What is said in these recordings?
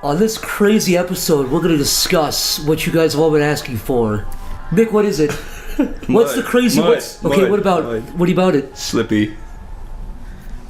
On this crazy episode, we're going to discuss what you guys have all been asking for. Mick, what is it? What's the crazy... What about it? Slippy.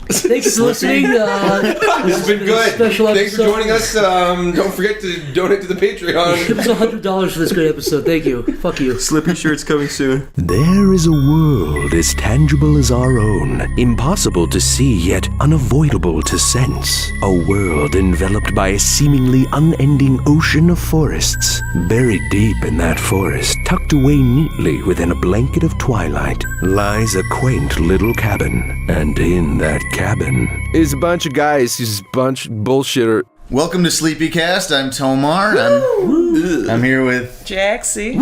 Thanks for listening. It's been good. Thanks for joining us. Don't forget to donate to the Patreon. Give us $100 for this great episode. Thank you. Fuck you. Slippy shirts coming soon. There is a world as tangible as our own, impossible to see yet unavoidable to sense. A world enveloped by a seemingly unending ocean of forests. Buried deep in that forest, tucked away neatly within a blanket of twilight, lies a quaint little cabin. And in that cabin is a bunch of guys who's a bunch of bullshitter. Welcome to SleepyCast. I'm Tomar. I'm here with Jaxxy.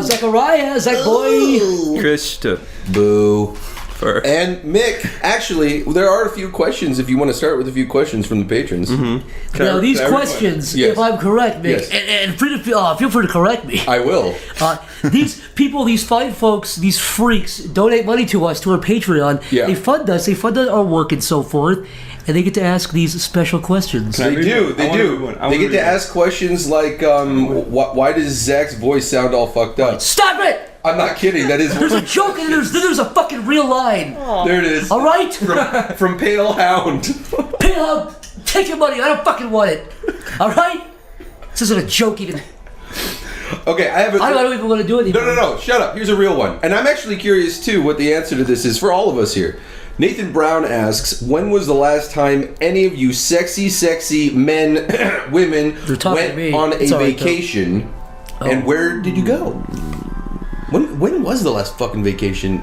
Zachariah, Zach boy. Krista. Boo. And Mick, actually, there are a few questions if you want to start with a few questions from the patrons. Mm-hmm. Now, these questions, if I'm correct, Mick, and feel free to correct me. I will. These people, these fine folks, these freaks, donate money to us, to our Patreon. Yeah. They fund us, they fund our work and so forth, and they get to ask these special questions. They do. They get to ask questions like, why does Zach's voice sound all fucked up? Stop it! I'm not kidding. That is. There's a joke and there's a fucking real line. Aww. There it is. All right. From Pale Hound. Pale Hound, take your money. I don't fucking want it. All right. This isn't a joke even. Okay, I don't even want to do it anymore. No. Shut up. Here's a real one, and I'm actually curious too what the answer to this is for all of us here. Nathan Brown asks, when was the last time any of you sexy men, women went on a vacation, and where did you go? When was the last fucking vacation?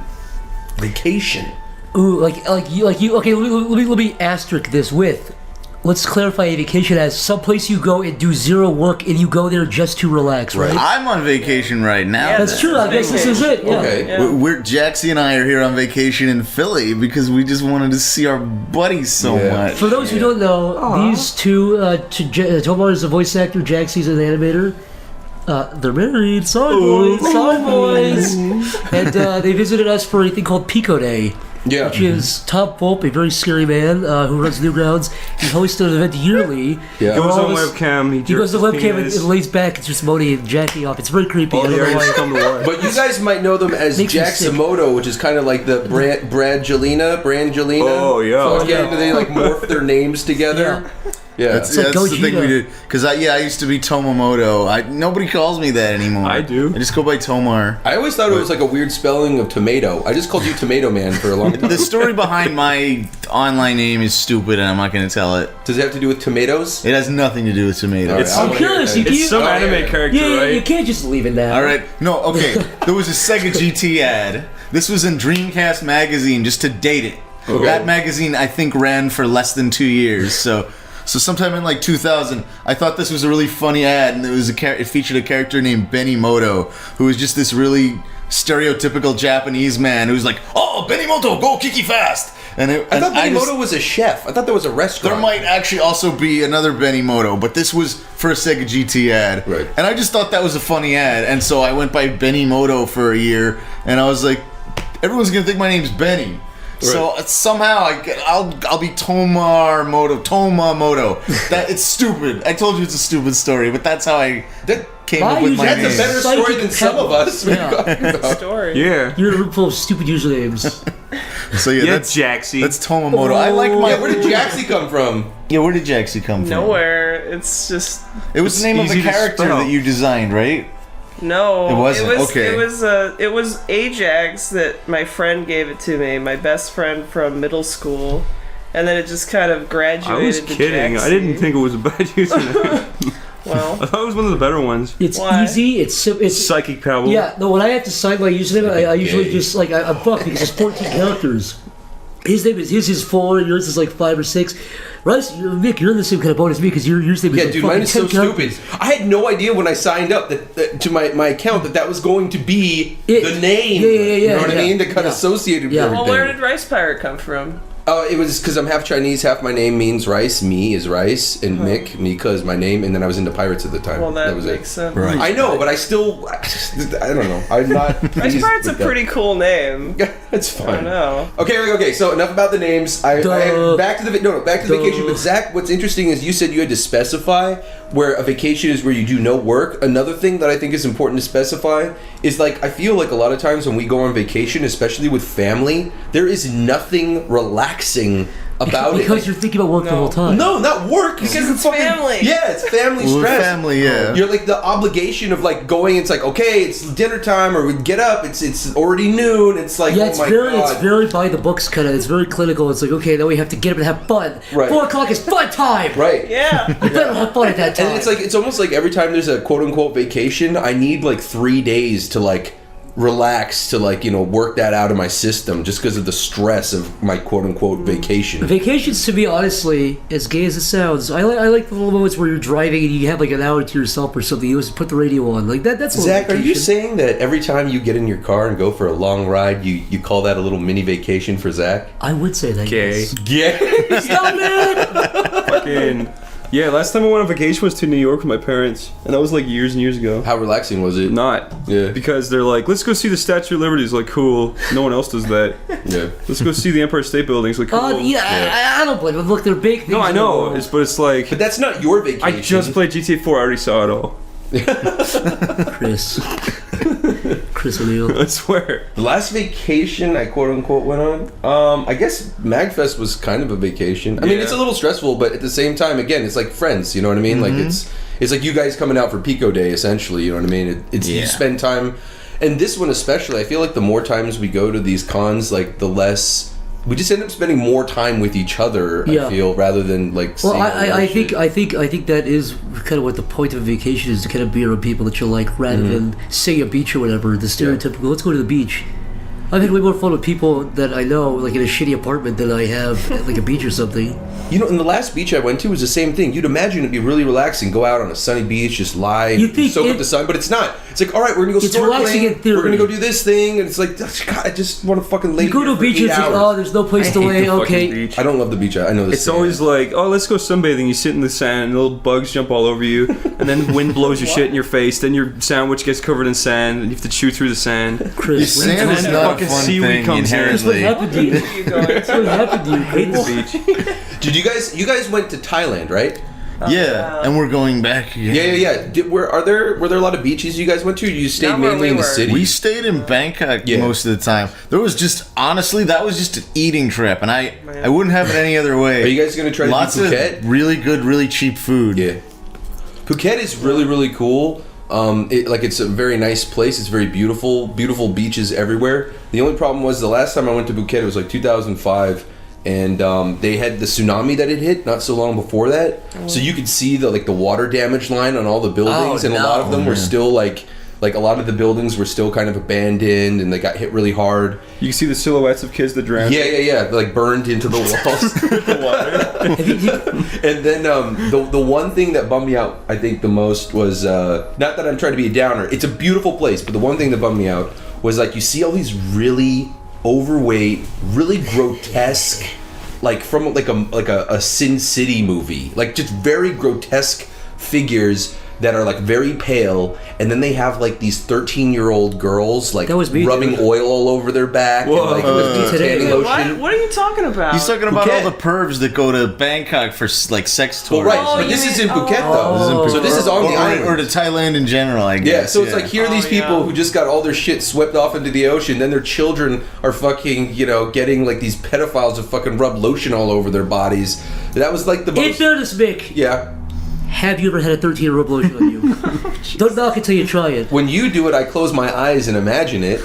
Ooh, like you. Okay, let me asterisk this with. Let's clarify a vacation as someplace you go and do zero work and you go there just to relax, right? I'm on vacation right now. Yeah, that's true. I guess this is it. Yeah. Okay. Yeah. Jaxxy and I are here on vacation in Philly because we just wanted to see our buddies so much. For those who don't know, these two, Tomar is a voice actor, Jaxxy's an animator. They're married, sorry boys. And they visited us for a thing called Pico Day, which is Tom Pope, a very scary man who runs Newgrounds. He hosts an event yearly. He goes on webcam. He goes on webcam and lays back. It's just Oney and jacking off. It's very creepy. But you guys might know them as Jaximoto, which is kind of like the Brangelina. Oh yeah. They like morph their names together. Yeah, that's the thing we did. Because I used to be Tomamoto. Nobody calls me that anymore. I do. I just go by Tomar. I always thought it was like a weird spelling of tomato. I just called you Tomato Man for a long time. The story behind my online name is stupid, and I'm not going to tell it. Does it have to do with tomatoes? It has nothing to do with tomatoes. I'm curious. It's some anime character, right? You can't just leave it now. All right. No, okay. There was a Sega GT ad. This was in Dreamcast magazine, just to date it. Okay. That magazine, I think, ran for less than 2 years, So sometime in like 2000, I thought this was a really funny ad, and it featured a character named Benimoto, who was just this really stereotypical Japanese man who's like, "Oh, Benimoto, go kiki fast!" I thought Benimoto was a chef. I thought there was a restaurant. There might actually also be another Benimoto, but this was for a Sega GT ad. Right. And I just thought that was a funny ad, and so I went by Benimoto for a year, and I was like, everyone's gonna think my name's Benny. Right. So somehow I'll be Tomamoto. That it's stupid. I told you it's a stupid story, but that's how I came up with my name. That's a better story than some of us. Story. Yeah. You're in a room full of stupid usernames. So that's Jaxxy. That's Tomamoto. I like my. Yeah, where did Jaxxy come from? Yeah, where did Jaxxy come from? Nowhere. It's just. It was the name of a character that you designed, right? No, it wasn't. Okay. It was Ajax that my friend gave it to me, my best friend from middle school, and then it just kind of graduated. I was kidding. To Jaxxy. I didn't think it was a bad username. Well, I thought it was one of the better ones. It's easy. It's Psychicpebbles. Yeah. No, when I have to sign my username, I usually just I'm fucked because it's 14 characters. His name is 4, yours is like 5 or 6. Rice, Mick, you're in the same kind of boat as me because your name is like dude, mine is so stupid. I had no idea when I signed up that to my account that was going to be the name. Yeah. You know what I mean? That kind of associated with everything. Well, where did Ricepirate come from? Oh, it was because I'm half Chinese, half my name means rice. Me is rice, and Mika is my name, and then I was into pirates at the time. Well, that was makes sense. Right. I know, but I don't know. I'm not. Ricepirate's a pretty cool name. It's fine. I don't know. Okay. So enough about the names. Back to the vacation. But Zach, what's interesting is you said you had to specify where a vacation is where you do no work. Another thing that I think is important to specify is like I feel like a lot of times when we go on vacation, especially with family, there is nothing relaxing about it. Because you're thinking about work the whole time. No, not work. Because it's family. Yeah, it's family stress. Family, yeah. You're like the obligation of like going. It's like okay, it's dinner time, or we get up. It's already noon. It's like Yeah, oh my god. It's very by the books kind of. It's very clinical. It's like okay, now we have to get up and have fun. Right. 4 o'clock is fun time. Right. Yeah. You better have fun at that time. And it's almost like every time there's a quote unquote vacation, I need like 3 days to like relax to like work that out of my system just because of the stress of my quote unquote vacation. Vacations, to me, honestly, as gay as it sounds, I like the little moments where you're driving and you have like an hour to yourself or something. You just put the radio on, like that. That's a Zach, are you vacation. saying that every time you get in your car and go for a long ride, you call that a little mini vacation for Zach? I would say that. Gay. Yes. Yeah. Stop it! Fucking. Yeah, last time I went on vacation was to New York with my parents, and that was like years and years ago. How relaxing was it? Not. Yeah. Because they're like, let's go see the Statue of Liberty. It's like, cool. No one else does that. Yeah. Let's go see the Empire State Building. It's like, cool. I don't blame them. Look, they're big things. No, I in the know. world. But it's like, But that's not your vacation. I just played GTA 4. I already saw it all. Chris O'Neill. I swear. The last vacation I quote unquote went on, I guess MagFest was kind of a vacation. I mean, Yeah. it's a little stressful, but at the same time, again, it's like friends. You know what I mean? Like it's like you guys coming out for Pico Day, essentially. You know what I mean? It's you spend time, and this one especially. I feel like the more times we go to these cons, like the less. We just end up spending more time with each other. Yeah. I feel rather than like. Well, seeing all that I shit. think that is kind of what the point of a vacation is, to kind of be around people that you like, rather than say a beach or whatever. The stereotypical, let's go to the beach. I've had way more fun with people that I know, like in a shitty apartment, than I have at like a beach or something. You know, and the last beach I went to was the same thing. You'd imagine it'd be really relaxing, go out on a sunny beach, just lie, You think soak up the sun, but it's not. It's like, all right, we're gonna go It's relaxing in snorkeling, theory. we're gonna go do this thing, and it's like, God, I just want to fucking lay You go to here a for beach and 8 it's like, hours. oh, there's no place to lay. Okay, Beach. I don't love the beach. I know this. It's always like, oh, let's go sunbathing. You sit in the sand, and little bugs jump all over you, and then wind blows your shit in your face. Then your sandwich gets covered in sand, and you have to chew through the sand. Chris, Sand is And not a fucking fun seaweed thing comes in. that's what inherently. happened to you. You going That's what happened to you. Hate the beach. Did you guys went to Thailand, right? Yeah, and we're going back again. Yeah. Were there a lot of beaches you guys went to? Or you stayed Not where mainly we in the were. city. We stayed in Bangkok most of the time. There was just, honestly, that was just an eating trip, and I wouldn't have it any other way. Are you guys gonna try to Lots do of Phuket? really good, really cheap food. Yeah. Phuket is really, really cool. It's a very nice place. It's very beautiful beaches everywhere. The only problem was the last time I went to Phuket, it was like 2005, and they had the tsunami that had hit not so long before that. So you could see the water damage line on all the buildings, and a lot of them were still like a lot of the buildings were still kind of abandoned, and they got hit really hard. You can see the silhouettes of kids that drowned. Yeah, like burned into the walls. The water. And then the one thing that bummed me out, I think, the most was not that I'm trying to be a downer. It's a beautiful place, but the one thing that bummed me out was like you see all these really overweight, really grotesque, like from like a Sin City movie, like just very grotesque figures that are like very pale, and then they have like these 13-year-old girls like That was me, rubbing dude. oil all over their back Whoa. and like with Today. tanning lotion. What are you talking about? He's talking about Phuket. all the pervs that go to Bangkok for like sex tours. Well, right, Oh, but you this is in mean- Phuket though. So this is on the island. or to Thailand in general, I guess. Yeah, so it's like here are these Oh, people yeah. who just got all their shit swept off into the ocean, then their children are fucking, getting like these pedophiles to fucking rub lotion all over their bodies. That was like the In most. fairness, Mick, Yeah. have you ever had a 13-year-old lotion on you? Don't knock it till you try it. When you do it, I close my eyes and imagine it.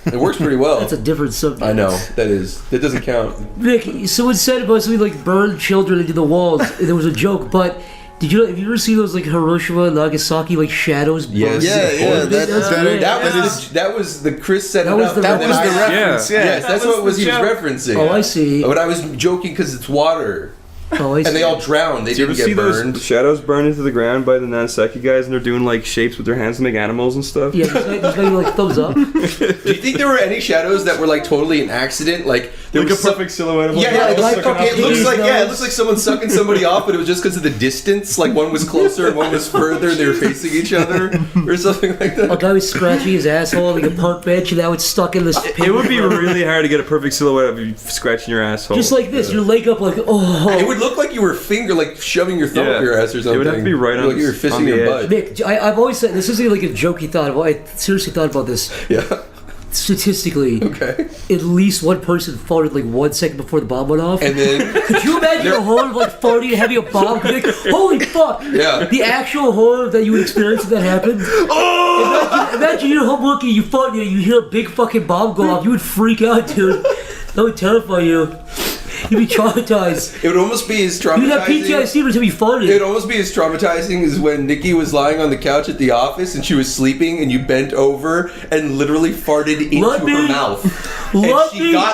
It works pretty well. That's a different subject. I know that doesn't count. Mick, someone said about something like burn children into the walls. And there was a joke, but have you ever seen those like Hiroshima and Nagasaki like shadows? Yes. burn? Yeah, That was the Chris set That it was up. the that was the reference. reference. Yeah. Yeah. Yes, that's That was what the he was joke. referencing. Oh, I see. But I was joking because it's water. Oh, I see. And they all drowned. They Do you ever didn't see get burned. those shadows burn into the ground by the Nanseki guys, and they're doing like shapes with their hands to make animals and stuff? Yeah, there's maybe like thumbs up. Do you think there were any shadows that were like totally an accident? Like there Like was a perfect silhouette of Yeah, like, like it fucking looks like nose. it looks like someone sucking somebody off, but it was just because of the distance. Like one was closer and one was further, and they were facing each other, or something like A that. guy was scratching his asshole like a park bench, and now it's stuck in this. It would be really hard to get a perfect silhouette of you scratching your asshole. Just like this, your leg up like, oh. It would look like you were shoving your thumb up your ass or something. It would have to be right on like you were fisting on the your edge. butt. Nick, I've always said, this isn't like a jokey thought. I seriously thought about this. Yeah. Statistically, Okay. at least one person farted like 1 second before the bomb went off. And then Could you imagine the horror of like farting and having a bomb? Like, holy fuck! Yeah. The actual horror that you would experience if that happened. Imagine you're home working, you fart, you hear a big fucking bomb go off. You would freak out, dude. That would terrify you. You'd be traumatized. it would almost be as You'd have traumatizing. PTSD until you farted. It'd almost be as traumatizing as when Nikki was lying on the couch at the office and she was sleeping and you bent over and literally farted into her mouth.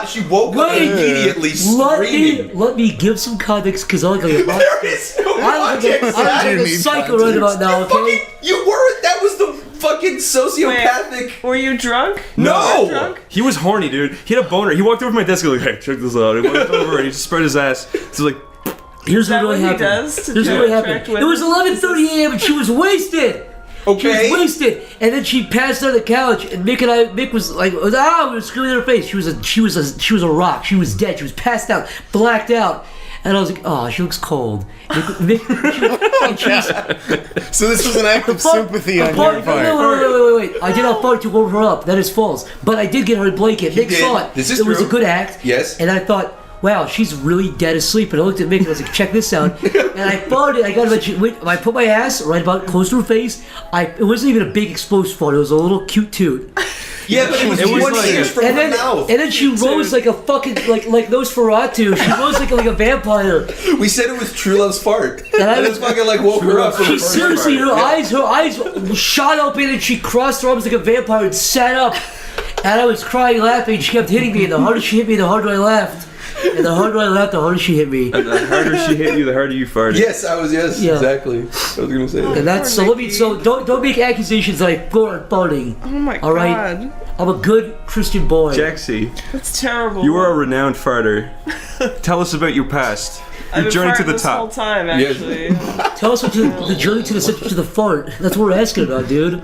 She woke up immediately screaming. Let me give some context because I look like a There is no context. I'm like a psycho right about now, okay? You weren't. That was the fucking sociopathic. Were you drunk? No. You were drunk? He was horny, dude. He had a boner. He walked over to my desk and was like, hey, check this out. He walked over and he just spread his ass. He's like, Here's that what really what he happened. does to Here's what really attract happened. It was 11:30 a.m. and she was wasted. Okay. She was wasted, and then she passed on the couch, and Mick was like, we were screaming in her face. She was a rock. She was dead. She was passed out, blacked out. And I was like, oh, she looks cold. And she was, So this was an act of sympathy on your part. Wait. I did not fart to warm her up. That is false. But I did get her a blanket. Mick did. saw it. This is it was true. a good act. Yes. And I thought, wow, she's really dead asleep. And I looked at Mick and I was like, check this out. And I farted. I got about, I put my ass right about close to her face. It wasn't even a big exposed fart. It was a little cute toot. Yeah, but it was was one like- inch from And her then, mouth. and then she rose like a fucking like Nosferatu. She rose like a vampire. We said it was True Love's fart. And I And was- this fucking like woke her up. From She her first seriously, fart. her eyes shot open, and she crossed her arms like a vampire and sat up. And I was crying, laughing. She kept hitting me, and the harder she hit me, the harder I laughed. And the harder I laughed, the harder she hit me. and the harder she hit you, the harder you farted. Yes, Yeah. exactly. I was gonna say that. And that's so. Let me don't make accusations that I farting. Oh my All right. god. I'm a good Christian boy. Jaxxy, That's terrible. you are a renowned farter. Tell us about your past. I've Your been journey to farting the this whole top. time, actually. Tell us what the journey to the fart. That's what we're asking about, dude.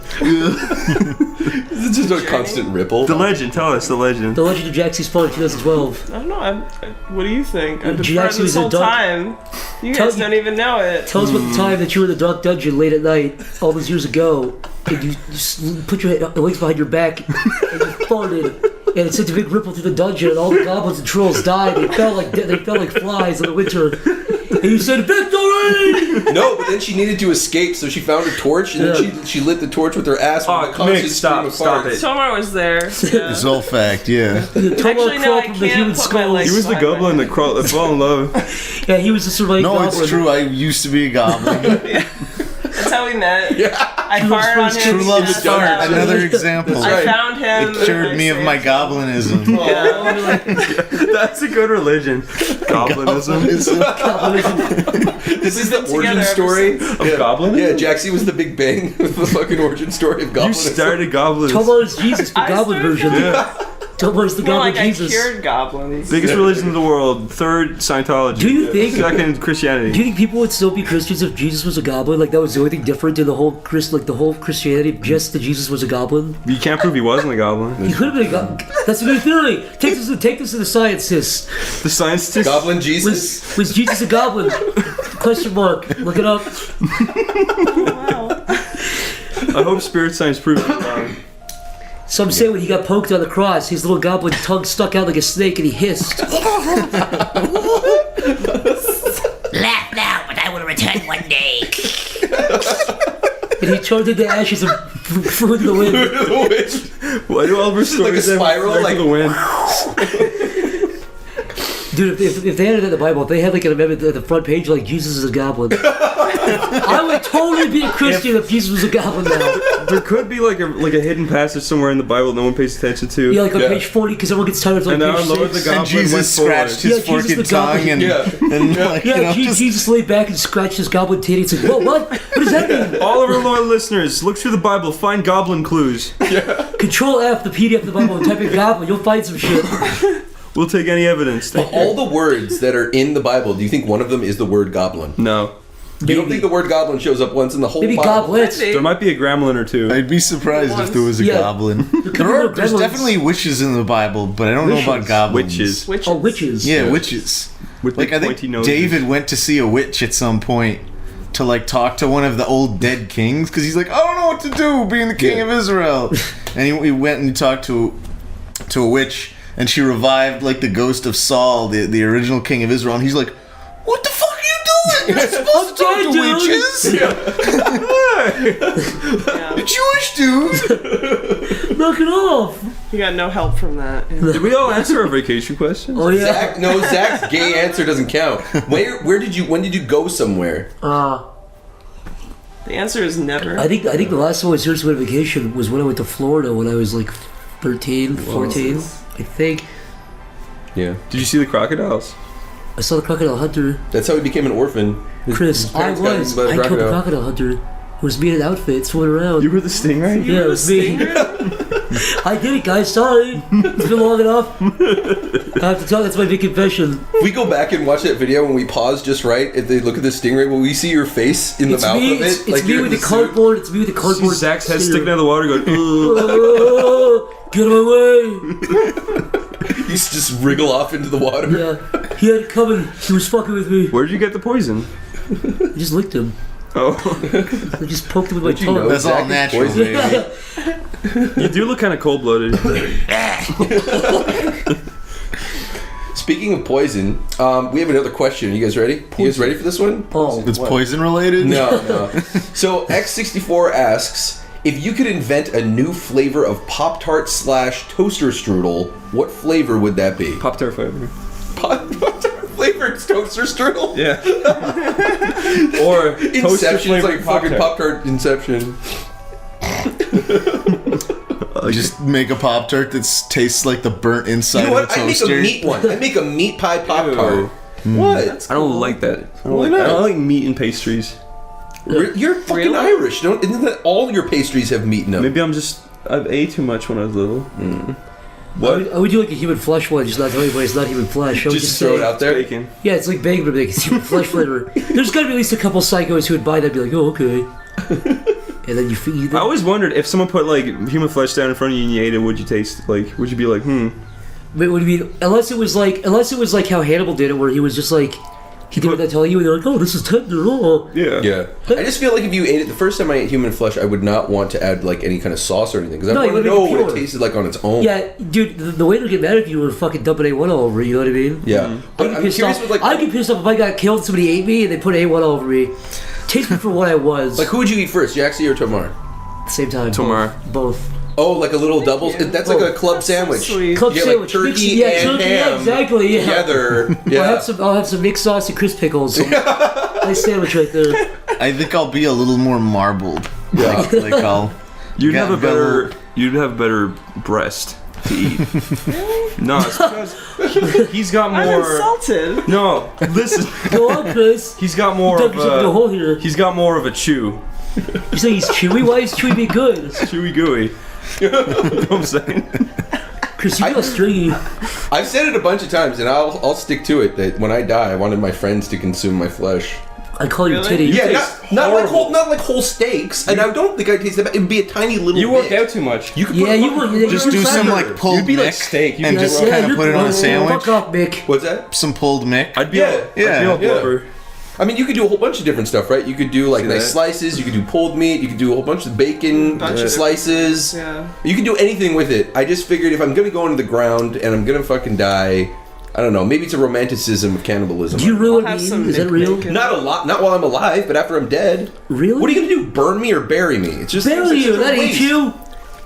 It's just a constant ripple. The legend, tell us the legend. The Legend of Jaxxy's Fart 2012. I don't know. What do you think? I've been Jaxxy farting this was a whole duck. time. You Tell- guys don't even know it. Tell us about the time that you were in the dark dungeon late at night, all those years ago, and you just put your legs behind your back and you farted, and it sent a big ripple through the dungeon, and all the goblins and trolls died. They felt like flies in the winter. And you said, "Victory!" No, but then she needed to escape, so she found a torch, and then she lit the torch with her ass. Oh, with a constant Mick, stop, stream of stop farts. it. Tomar was there. Yeah. It's all fact, yeah. The Tomar Actually, no, crawled I from the can't human put my skull. legs He was the behind my goblin head. that fell in love. Yeah, he was the surviving No, goblin. it's true. I used to be a goblin. That's how we met. I farted on him. True True love he is passed fart. out. Another example. I found him. It cured me of my goblinism. That's a good religion. Goblinism. This is the together origin ever story Of goblin? Yeah, Jaxxy was the Big Bang of the fucking origin story of You Goblin. started goblins. Tomar's Jesus, the I goblin started version. Yeah. Tomar's the More goblin like Jesus. I cured goblins. Biggest religion in the world. Third, Scientology. Do you think? Second, Do Christianity. you think people would still be Christians if Jesus was a goblin? Like that was the only thing different in the whole the whole Christianity, just that Jesus was a goblin? You can't prove he wasn't a goblin. He could have been a goblin. That's a new theory. Take this to the scientists. The scientists. Goblin Jesus. Was Jesus a goblin? Question mark. Look it up. Wow. I hope spirit science proves it wrong. Some say when he got poked on the cross, his little goblin tongue stuck out like a snake and he hissed. Laugh now, but I will return one day. And he turned into ashes and flew in the wind. The witch. Why do all of our stories Like a spiral, have like- the wind? Dude, if they had it in the Bible, if they had like an amendment at the front page like Jesus is a goblin, I would totally be a Christian if Jesus was a goblin now. There could be like a hidden passage somewhere in the Bible no one pays attention to. Yeah, like on page 40, because everyone gets tired of like And our page Lord 6. the Goblin And Jesus went forward. scratched his Yeah, Jesus forked the tongue Goblin. and like, Yeah, you know, just, Jesus laid back and scratched his goblin titty. It's like, whoa, what? What does that mean? All of our loyal listeners, look through the Bible, find goblin clues. Control F the PDF of the Bible and type in goblin. You'll find some shit. We'll take any evidence. Of all the words that are in the Bible, do you think one of them is the word goblin? No. You don't think the word goblin shows up once in the whole Maybe Bible? goblets. There might be a gremlin or two. I'd be surprised if there was a Yeah. goblin. There's There's definitely witches in the Bible, but I don't know about goblins. Witches. Witches. Oh, witches. Yeah, witches. With Like the I think pointy noses. David went to see a witch at some point to like talk to one of the old dead kings because he's like, I don't know what to do being the king of Israel, and he went and he talked to a witch, and she revived like the ghost of Saul, the original king of Israel, and he's like, what the fuck are you doing? You're not supposed to talk to witches. Yeah. Jewish dude. Knock it off. You got no help from that. Yeah. Did we all answer our vacation questions? Oh yeah. Zach's gay answer doesn't count. When did you go somewhere? The answer is never. I think the last time I seriously went on vacation was when I went to Florida when I was like 13, 14, I think. Yeah. Did you see the crocodiles? I saw the crocodile hunter. That's how he became an orphan. Chris, I parents got was. eaten by the I killed the crocodile. crocodile hunter. It was me in an outfit swimming around. You were the stingray? Yeah, it was me. I did it, guys. Sorry. It's been long enough. I have to tell. That's my big confession. If we go back and watch that video when we pause just right, if they look at the stingray, will we see your face in the It's mouth me. of it? It's Like me you're with in the suit? cardboard. It's me with the cardboard. Zach's head stinger. sticking out of the water going, ugh. Oh, get away. He's just wriggle off into the water. Yeah, he had it coming. He was fucking with me. Where'd you get the poison? I just licked him. Oh. I just poked him with my Did you tongue. know That's all Zach is natural, poisoned? baby. You do look kind of cold-blooded. Speaking of poison, we have another question. Are you guys ready? You guys ready for this one? Oh, It's poison related? No. So X64 asks, if you could invent a new flavor of Pop-Tart / toaster strudel, what flavor would that be? Pop-Tart flavor. Pop-Tart flavored toaster strudel? Yeah. Or toaster Inception is flavored like fucking Pop-Tart Inception. Just make a Pop-Tart that tastes like the burnt inside You know of what? a I make a toaster. meat one. I make a meat pie Pop-Tart. What? I don't like that. I don't Why like, not? I don't like meat and pastries. You're fucking Really? Irish. Isn't that all your pastries have meat in them? Maybe I ate too much when I was little. What? I would do like a human flesh one, just not tell anybody it's not human flesh. I would Just throw it say, out there. Bacon. Yeah, it's like bacon, but it's human flesh flavor. There's gotta be at least a couple psychos who would buy that and be like, oh, okay. And then you feed I them. always wondered if someone put like human flesh down in front of you and you ate it, would you taste like? Would you be like, But it would be, unless it was like how Hannibal did it, where he was just like, he did that telling you, and they're like, oh, this is tender, oh. Yeah. Yeah. I just feel like if you ate it, the first time I ate human flesh, I would not want to add like any kind of sauce or anything, because I No, you want to would know make it what it pure. tasted like on its own. Yeah, dude, the way to get mad if you would fucking dump an A1 all over, you know what I mean? Yeah. But I'd I'm get pissed curious off. with like, I'd get pissed off if I got killed and somebody ate me and they put A1 all over me. Taste me for what I was. like who would you eat first, Jaxxy or Tomar? At the same time. Tomar. Both. Oh, like a little doubles. That's like a club sandwich. sweet. Club You get like sandwich. turkey yeah, and turkey, ham yeah, exactly, yeah. together. Yeah. I'll have some mixed sauce and crisp pickles. Nice sandwich right there. I think I'll be a little more marbled. Yeah. Like I'll. You'd Got- have a got a better. little- You'd have better breast to eat. No, it's because he's got I'm more. insulted. No, listen. Go on, Chris. He's got more Dug of yourself in a hole here. He's got more of a chew. You say he's chewy? Why is chewy be good? Chewy gooey. You know what I'm saying? Chris, you feel stringy. I've said it a bunch of times, and I'll stick to it. That when I die, I wanted my friends to consume my flesh. I call you Really? titty. Yeah, taste not like whole steaks, and I don't think I taste that bad. It'd be a tiny little. You work bit. out too much. You could Yeah, put you would. Just do some like pulled You'd be like Mick steak. You'd and be just like- kind of put it on a sandwich. Fuck off, Mick. What's that? Some pulled Mick. I'd be Yeah, all, I'd be all yeah. blubber. I mean, you could do a whole bunch of different stuff, right? You could do like See nice that? slices. You could do pulled meat. You could do a whole bunch of bacon Bunch of- slices. Yeah. You can do anything with it. I just figured if I'm gonna go into the ground and I'm gonna fucking die, I don't know. Maybe it's a romanticism of cannibalism. Do you really I'll have mean? some Is that Mick real? bacon. Not a lot. Not while I'm alive, but after I'm dead. Really? What are you gonna do? Burn me or bury me? It's just Bury it's you. just a That ain't waste. you.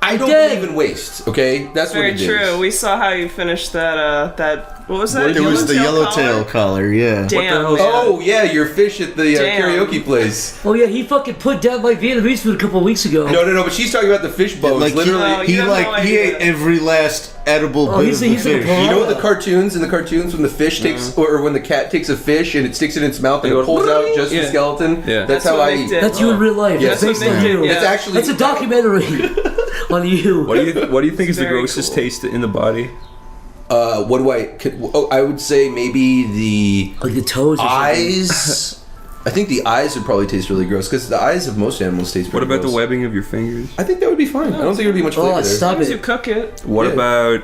I don't dead. believe in waste. Okay, that's Very what it is. true. We saw how you finished that What was that? It was the yellowtail collar? collar, yeah. Damn. Oh yeah, your fish at the Damn. karaoke place. Oh yeah, he fucking put down my Vietnamese food a couple of weeks ago. No, but she's talking about the fish bones. Like literally, he you have no he ate idea. every last edible bit he's of the like a fish. pro. you know what the cartoons when the fish takes or when the cat takes a fish and it sticks it in its mouth and They it go, pulls out just the yeah. skeleton. Yeah. That's That's how what I they eat. did. That's you in real life. Yeah, It's that's based what on they you. do. Yeah. It's actually That's a documentary on you. What do you think is the very grossest cool. taste in the body? What do I would say maybe Like the toes. Or something. eyes. I think the eyes would probably taste really gross because the eyes of most animals taste What pretty about gross. the webbing of your fingers? I think that would be fine. I don't think there would be much flavor there. Stop As you it. cook it. What Yeah. about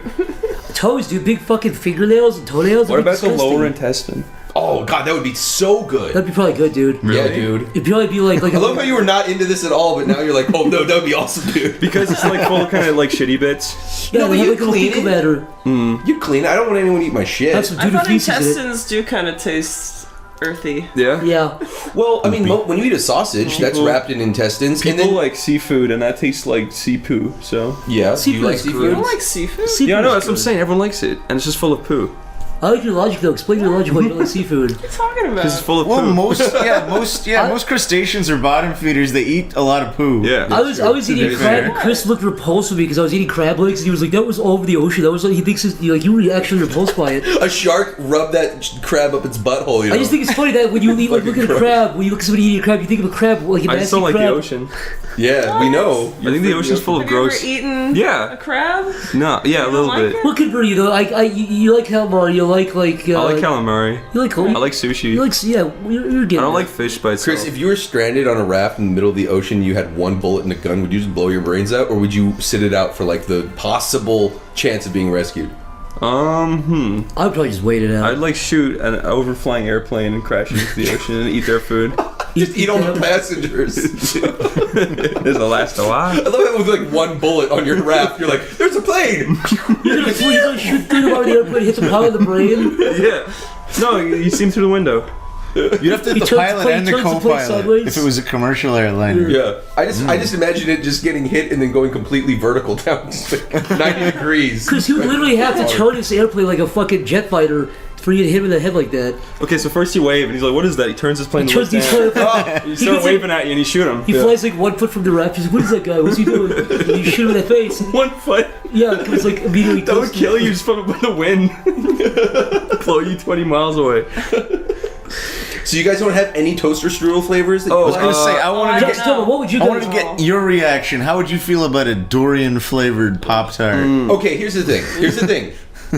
Toes, dude. Big fucking fingernails and toenails. what That'd be about the disgusting. lower intestine? Oh god, that would be so good. That'd be probably good, dude. Yeah, dude. It'd probably be like I love how you were not into this at all, but now you're like, oh no, that would be awesome, dude. Because it's like full of kind of like shitty bits. yeah, No, but they have you like a little clean fecal it. matter. You clean it. I don't want anyone to eat my shit. Have some I dude thought feces in it. intestines do kind of taste earthy. Yeah. Yeah. Well, I mean, when you eat a sausage, that's People- wrapped in intestines. People and then, like seafood, and that tastes like sea poo. So yeah, do you Seafood like is seafood? You good. don't like seafood? Seafood yeah, I know is that's what I'm good. saying. Everyone likes it, and it's just full of poo. I like your logic though. Explain your logic why you don't like seafood. What are you talking about? Because it's full of Well, poo. most crustaceans are bottom feeders. They eat a lot of poo. Yeah. I was eating That's crab. fair. And Chris looked repulsed with me because I was eating crab legs, and he was like, "That was all over the ocean." That was like he thinks it's, like you were actually repulsed by it. A shark rubbed that crab up its butthole. You know? I just think it's funny that when you eat, like, look at a Fucking crab, when you look at somebody eating a crab, you think of a crab like a I nasty just don't like crab. the ocean. yeah, we know. I think the ocean's full of Have you ever gross. eaten Yeah. a crab? No, yeah, a little like bit. it? What convert you though? You like calamari, you like I like calamari. you like I like sushi. you like yeah. You're getting I don't it. like fish by itself. Chris, if you were stranded on a raft in the middle of the ocean, you had one bullet and a gun, would you just blow your brains out, or would you sit it out for like the possible chance of being rescued? I'd probably just wait it out. I'd like shoot an overflying airplane and crash into the ocean and eat their food. Just eat all the passengers. This will last a while. I love it with like one bullet on your raft. You're like, there's a plane. You're gonna shoot through the bottom of the airplane, hit the pilot in the brain. Yeah. No, you see him through the window. You'd have to He hit the turns the pilot plane- and the turns the plane co-pilot sideways. if it was a commercial airliner. Yeah, I just imagine it just getting hit and then going completely vertical down just like 90 degrees. Because he would literally have to turn this airplane like a fucking jet fighter for you to hit him in the head like that. Okay, so first you wave and he's like, "What is that?" He turns his plane He to turns look these down. plane- You He start gets, waving at you and you shoot him. He flies like 1 foot from the raft. He's like, "What is that guy? What's he doing?" And you shoot him in the face. 1 foot. Yeah, because like immediately. That would toast kill you just from the wind. Blow you 20 miles away. So you guys don't have any toaster strudel flavors? That Oh, I was gonna say I wanted to Just get. tell me, what would you I guys? wanted to get your reaction. How would you feel about a durian flavored Pop Tart? Okay, here's the thing.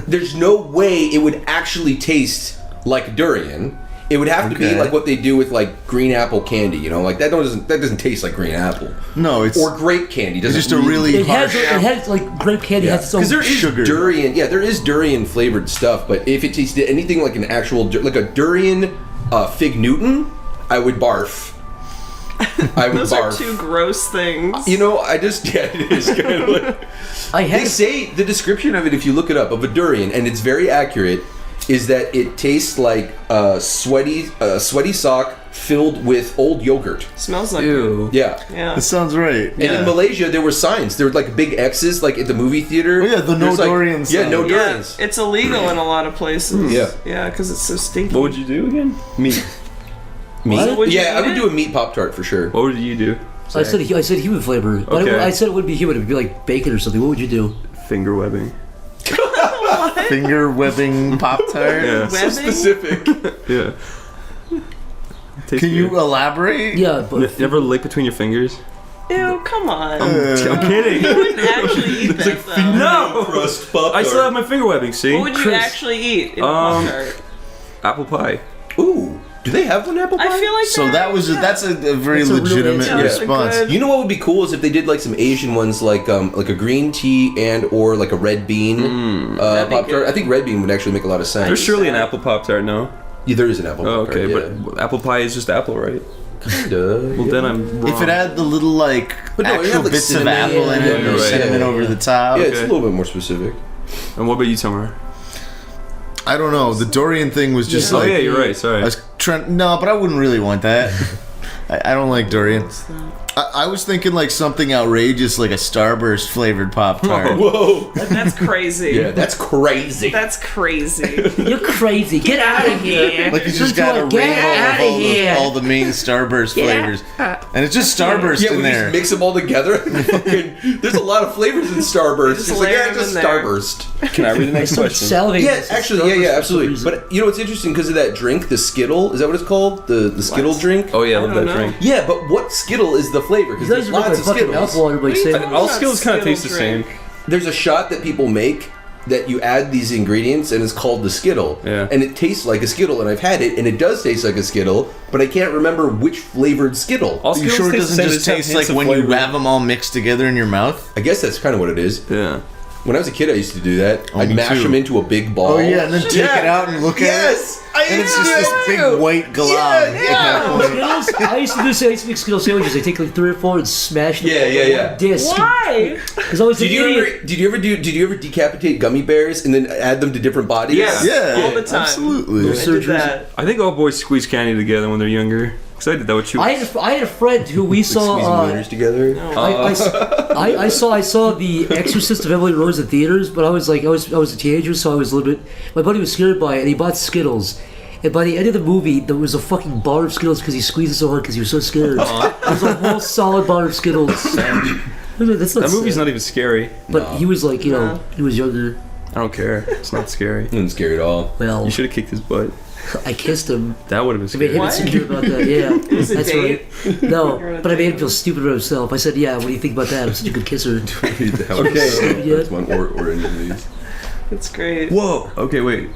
There's no way it would actually taste like durian. It would have to be Okay. like what they do with like green apple candy. You know, like that doesn't taste like green apple. No, it's Or grape candy. it's Doesn't just a really It has, harsh. it has like grape candy has its own because there is sugar. durian. Yeah, there is durian flavored stuff. But if it tasted anything like an actual like a durian fig Newton, I would barf. I would Those barf. are two gross things. You know, it is kind of like. I They had say the description of it, if you look it up, of a durian, and it's very accurate, is that it tastes like a sweaty sock filled with old yogurt. Smells like Ew. Yeah. Yeah. That sounds right. And in Malaysia, there were signs. There were like big X's, like at the movie theater. Oh, yeah, the no There's, like, durian Yeah, sign. no Yeah, durians. it's illegal in a lot of places. Yeah. Yeah, because it's so stinky. What would you do again? Meat. Meat? Would you Yeah, I eat would it? do a meat Pop-Tart for sure. What would you do? I said human flavor, but Okay. I said it wouldn't be human. It'd be like bacon or something. What would you do? Finger webbing. Finger webbing Pop Tart. Yeah. So specific. Yeah. Tastes Can you weird. elaborate? Yeah, but You ever lick between your fingers? Ew, come on. I'm kidding. I wouldn't actually eat that though. No! Crust Pop-Tart. I still have my finger webbing, see? What would you Chris. actually eat in a Um, Pop-Tart? Apple pie. Ooh, do they have one apple pie? I feel like So that's a very That's a real legitimate answer. That's a response. good- You know what would be cool is if they did like some Asian ones, like a green tea and or like a red bean That'd be Pop-Tart. good. I think red bean would actually make a lot of sense. There's surely an apple Pop Tart, no? Yeah, there is an apple Oh, Pop-Tart. okay, yeah. but apple pie is just apple, right? Kinda. Well, then I'm wrong. If it had the little like But no, it had, actual like, bits of cinnamon. apple in Yeah, it, you're or right. cinnamon Yeah. over the top. Yeah, it's a Okay. little bit more specific. And what about you, Tomar? I don't know. The durian thing was just Oh, like yeah, you're right, sorry. I was trying. No, but I wouldn't really want that. I don't like durian. I was thinking like something outrageous, like a Starburst flavored Pop-Tart. Whoa. That's crazy. Yeah, that's crazy. That's crazy. You're crazy. Get out of here. Like he's just got a Get out of rainbow here. of all the main Starburst flavors. And it's just Starburst Yeah, in we there. just mix them all together. There's a lot of flavors in Starburst. Just It's like, layer yeah, them just in there. Starburst. Can I read the next question? Salivating. Yeah, actually, yeah, absolutely. But you know what's interesting because of that drink, the Skittle, is that what it's called? The Skittle drink? Oh yeah, I I love don't that know. drink. Yeah, but what Skittle is the flavor? Because You guys there's are lots like of fucking Skittles. alcohol, everybody say. All Skittles kind of taste the Skittle same. drink. There's a shot that people make that you add these ingredients and it's called the Skittle. Yeah. And it tastes like a Skittle, and I've had it, and it does taste like a Skittle, but I can't remember which flavored Skittle. All Are you Skittles sure it taste the doesn't same, just they have taste hints like of when you flavor. have them all mixed together in your mouth? I guess that's kind of what it is. Yeah. When I was a kid, I used to do that. Oh, I'd me mash too. them into a big ball. Oh yeah, and then take it out and look Yes, at it. And it's just this big white glob. Skittles? I used to do this. I used to make Skittle sandwiches. I take like 3 or 4 and smash them. Yeah. Disc. Why? Because I was an idiot. Did you ever decapitate gummy bears and then add them to different bodies? Yeah. Yeah, All the time. absolutely. I did that. I think all boys squeeze candy together when they're younger. Because I did that with you. I had a friend who we saw. Squeezing wieners together. I saw The Exorcist of Emily Rose in theaters, but I was a teenager, so I was a little bit. My buddy was scared by it, and he bought Skittles. And by the end of the movie, there was a fucking bar of Skittles because he squeezed it so hard because he was so scared. There was a whole solid bar of Skittles. That's not That movie's sad. not even scary. But he was like, he was younger. I don't care. It's not scary. Isn't scary at all. Well, You should have kicked his butt. I kissed him. That would have been I made him scary. insecure about that. Yeah, was a that's date? right. No, but I made him feel stupid about himself. I said, "Yeah, what do you think about that? I'm such a good kisser." Okay. Yeah. That's one or any of these. It's great. Whoa. Okay, wait.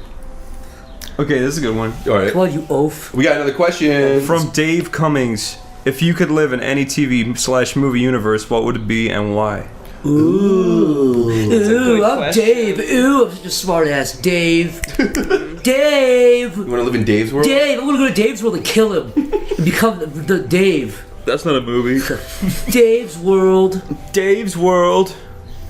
Okay, this is a good one. All right. Come on, you oaf. We got another question. From Dave Cummings. If you could live in any TV/movie universe, what would it be and why? Ooh, good I'm question. Dave. Ooh, I'm such a smart ass. Dave. Dave. You want to live in Dave's world? Dave. I'm gonna go to Dave's world and kill him and become the Dave. That's not a movie. Dave's world. Dave's World.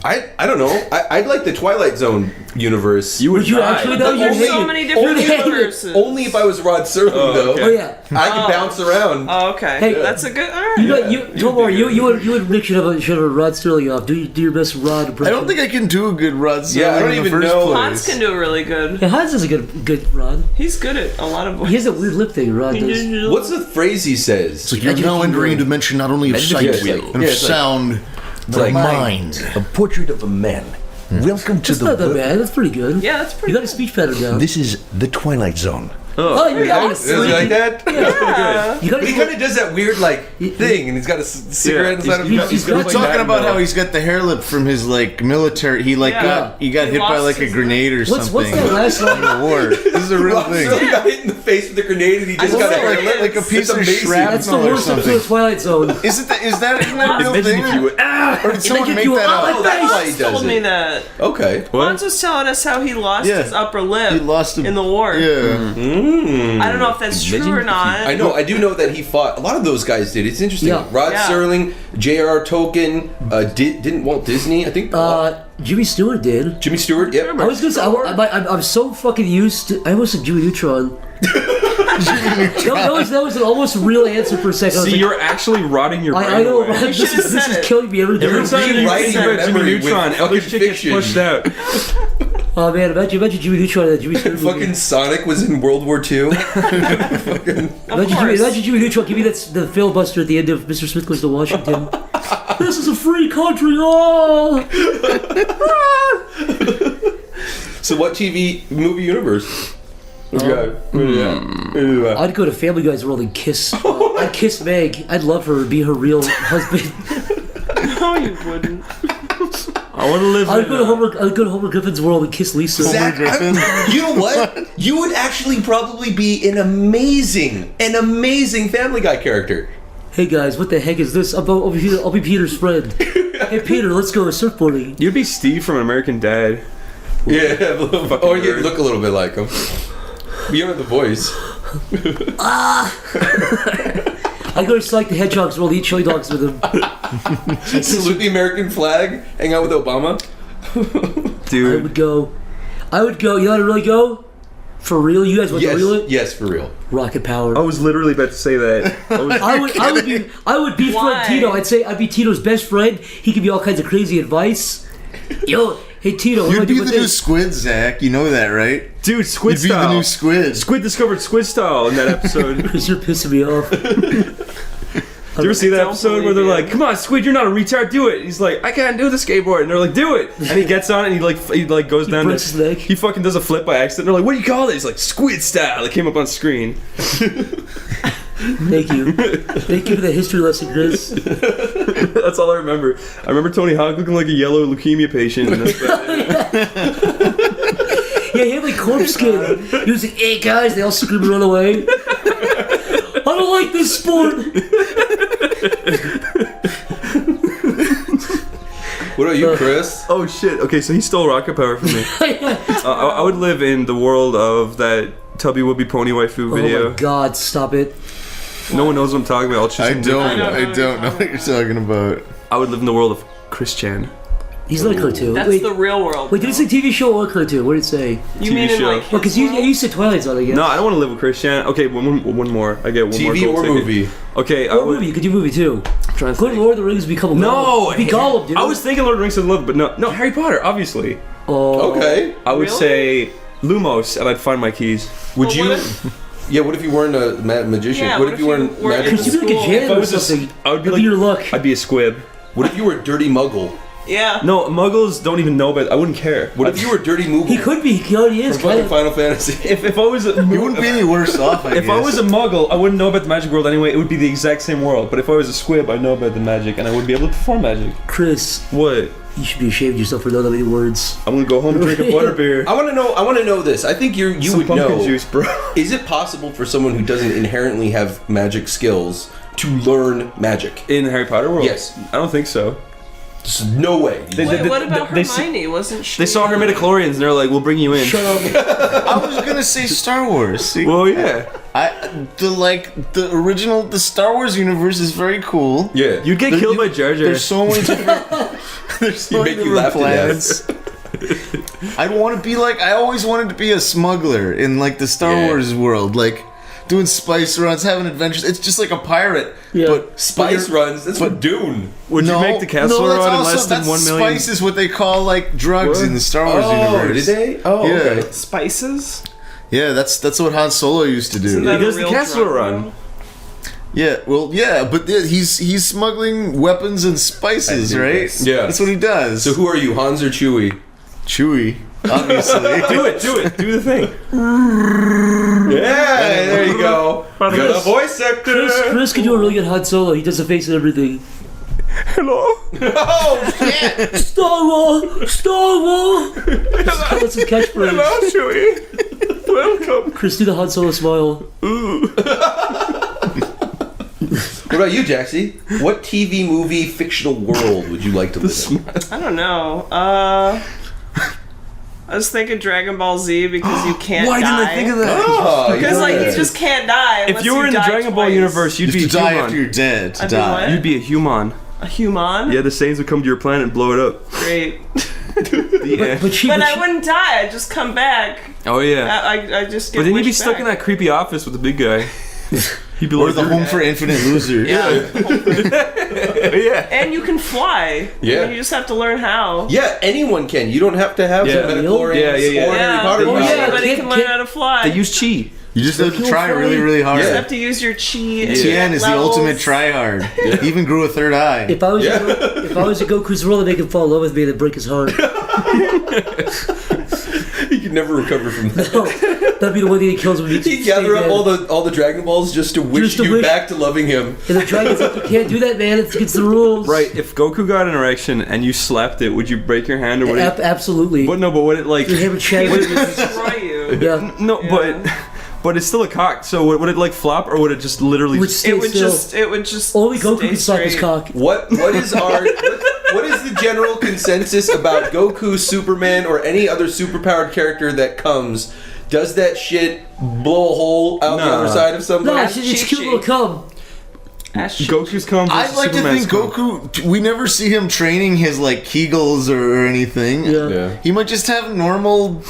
I don't know. I'd like the Twilight Zone universe. You Would you die. actually though? There's You'd so hate many it. different You'd hate it. universes. Only if I was Rod Serling, though. okay. Oh yeah. I could bounce around. Oh, okay. Hey, That's a good. All right. Tomar, you and Nick should have a Rod Sterling off. Do your best Rod impression. I don't think I can do a good Rod Serling Yeah, I don't in the even first know. place. Hans can do it really good. Yeah, Hans is a good Rod. He's good at a lot of He has voices. a weird lip thing. Rod does. What's the phrase he says? So you're now entering a dimension not only of sight it's like- and yeah, of it's like- sound, but of mind. A portrait of a man. Welcome to That's not that the. bad. That's pretty good. Yeah, that's pretty You got a speech pattern down. This is the Twilight Zone. Oh, you got Is it like that? Yeah. You got But he kind of does that weird thing, and he's got a cigarette inside of him. he's We're got talking about how he's got the hair lip from his like military. He like Yeah. got He hit by lost like a his- grenade or What's something that last in line? the war. This is a real Rod thing. Serling got hit in the face with a grenade, and he just got a hair lip. Like a piece It's of amazing. That's the shrapnel or worst episode something. of Twilight Zone. Is that a real Imagine thing? if you would. Or did someone Imagine make you that were up? Oh, that's why he Hans does told me it. that. Okay. Hans was telling us how he lost Yeah. his upper lip He lost him in the war. Yeah. Mm. I don't know if that's true or not. I know. I do know that he fought. A lot of those guys did. It's interesting. Yeah. Rod Yeah. Serling, J.R. Tolkien, didn't Walt Disney? I think. Jimmy Stewart did. Jimmy Stewart. Yep. I was gonna say, I'm so fucking used to. I almost said Jimmy Neutron. that was an almost real answer for a second. I was See, like, you're actually rotting your brain I know, away. Rod, this should've is said it. killing me every day. Every time you Rewriting think your about Jimmy memory with Neutron, fucking other shit gets fiction. pushed out. Oh man, imagine Jimmy Neutron and that Jimmy Stewart movie. Fucking Sonic was in World War II. Imagine Jimmy Neutron. Give me the filibuster at the end of Mr. Smith Goes to Washington. This is a free country. Oh. So what TV movie universe? What do you got? What do you got? I'd go to Family Guy's world and kiss. I'd kiss Meg. I'd love her. Be her real husband. No, you wouldn't. I want to live I'd in go to Homer Griffin's world and kiss Lisa. Zach, you know what? You would actually probably be an amazing Family Guy character. Hey guys, what the heck is this? I'll be Peter's friend. Hey Peter, let's go surfboarding. You'd be Steve from American Dad. Yeah, or you look a little bit like him. But you don't have the voice. I go to Sonic the Hedgehog's world, eat chili dogs with him. Salute the American flag. Hang out with Obama. I Dude. would go. You know how to really go? For real? You guys want to reel it? Yes, for real. Rocket power. I was literally about to say that. I would be Why? friend Tito. I'd be Tito's best friend. He could be all kinds of crazy advice. Yo, hey Tito, what do I You'd do be with the new this? squid, Zach. You know that, right? Dude, Squid You'd be style. the new squid. Squid discovered Squid style in that episode. Chris, you're pissing me off. Do you ever see that Don't episode where believe they're you. like, "Come on, Squid, you're not a retard. Do it." He's like, "I can't do the skateboard," and they're like, "Do it." And he gets on it, and he goes down. breaks his leg. He fucking does a flip by accident. They're like, "What do you call it?" He's like, "Squid style." It came up on screen. Thank you for the history lesson, Chris. That's all I remember. I remember Tony Hawk looking like a yellow leukemia patient. And that's about it. Yeah, he had like corpse skin. He was like, "Hey guys," they all scream and run away. I don't like this sport. What about you, Chris? Oh shit! Okay, so he stole rocket power from me. I would live in the world of that Tubby Wubby Pony Waifu Oh video. my god, stop it. No one knows what I'm talking about. I'll choose I something don't different. know what you're talking about. I would live in the world of Chris Chan. He's not a cartoon. That's Wait, the real world. did it say TV show or cartoon? What did it say? You TV mean in show. like? Well, because you said Twilight Zone, I guess. No, I don't want to live with Chris Chan. Okay, one more. I get one more. TV gold or ticket. movie? Okay, I Or would. movie. You could do movie too. I'm trying to Go to think. Lord of the Rings, become a No, Be Gollum, dude. I was thinking Lord of the Rings of Love, but no, Harry Potter, obviously. Oh. Okay. I would Really? say Lumos, and I'd find my keys. Would Well, you? what Yeah. What if you weren't a magician? Yeah, what if you weren't weren't magic? Chris, you'd be like a School. janitor If I or was a- something. I would be That'd like your luck. I'd be a squib. What if you were a dirty muggle? Yeah. No, Muggles don't even know about. I wouldn't care. What if you were a dirty Moogle? He could be. He already is. From Kind fucking of. Final Fantasy. If I was a, You wouldn't be any worse off, I guess. if I was a Muggle, I wouldn't know about the magic world anyway. It would be the exact same world. But if I was a squib, I'd know about the magic, and I would be able to perform magic. Chris, What? you should be ashamed of yourself for knowing that many words. I'm gonna go home and drink a butterbeer. I want to know this. I think you Some would pumpkin know. juice, bro. Is it possible for someone who doesn't inherently have magic skills to learn magic? In the Harry Potter world? Yes. I don't think so. There's no way. Wait, what about they Hermione? Wasn't she? They saw her midichlorians, and they're like, "We'll bring you in." Shut up. I was gonna say Star Wars. See, Well, yeah. the original Star Wars universe is very cool. Yeah. You'd get killed by Jar Jar. There's so many different. There's so many make you different laugh to plans. I want to be like. I always wanted to be a smuggler in like the Star Yeah. Wars world, like doing spice runs, having adventures. It's just like a pirate, Yeah. but Spice runs. That's what Dune. Would you make the castle that's run in also- less than that's 1 million? Spice is what they call like drugs What? in the Star Wars Oh, universe. did they? Oh, Yeah. okay. Spices? Yeah, that's what Han Solo used to do. Isn't that He does a the real castle drug run. deal? Yeah, well, yeah, but he's smuggling weapons and spices, right? Yeah. That's what he does. So who are you, Hans or Chewie? Chewy, obviously. Do it. Do the thing. Yeah, there you go. Got a voice actor. Chris could do a really good Han Solo. He does the face and everything. Hello. Oh shit! Star Wars! Star Wars! That's his catchphrase. Chewie. Welcome. Chris, do the Han Solo smile. What about you, Jaxxy? What TV, movie, fictional world would you like to live in? I don't know. I was thinking Dragon Ball Z because you can't Why die. didn't I think of that? Oh, Because like yeah. you just can't die. If unless you were in the die Dragon Ball twice. universe, you'd You be have a to die human. after you're dead. To I'd be die. what? You'd be a human. A human? Yeah, the Saiyans would come to your planet and blow it up. Great. Yeah. But I wouldn't die. I'd just come back. Oh yeah. I just get But then you'd be wished stuck back. in that creepy office with the big guy. He'd be Or like, the Home for Infinite Losers. yeah. And you can fly. Yeah. And you just have to learn how. Yeah, anyone can. You don't have to have Yeah. the midichlorians Yeah. or Harry Potter Oh, powers. yeah. Anybody can learn how to fly. They use chi. You just have to try really, really hard. You Yeah. have to use your chi. Tien is the levels. ultimate tryhard. He even grew a third eye. if I was a Goku's world, I'd make him fall in love with me and then break his heart. You can never recover from that. That'd be the one thing that kills him. He'd gather up all the Dragon Balls just to wish Just to you wish- back to loving him. And the dragon's like, you can't do that, man. It's against the rules. Right. If Goku got an erection and you slapped it, would you break your hand or would it? Absolutely. But no. But would it like? Your hammer It shattered. would destroy you. Yeah. No. But it's still a cock. So would it like flop or would it just literally? Would stay It would still. just Only Goku stay can slap his straight. cock. What is what is the general consensus about Goku, Superman, or any other superpowered character that comes? Does that shit blow a hole out the Nah. other side of somebody? No, it's cute little cum. Goku's come. I'd like to think Goku. We never see him training his like Kegels or anything. Yeah. Yeah. He might just have normal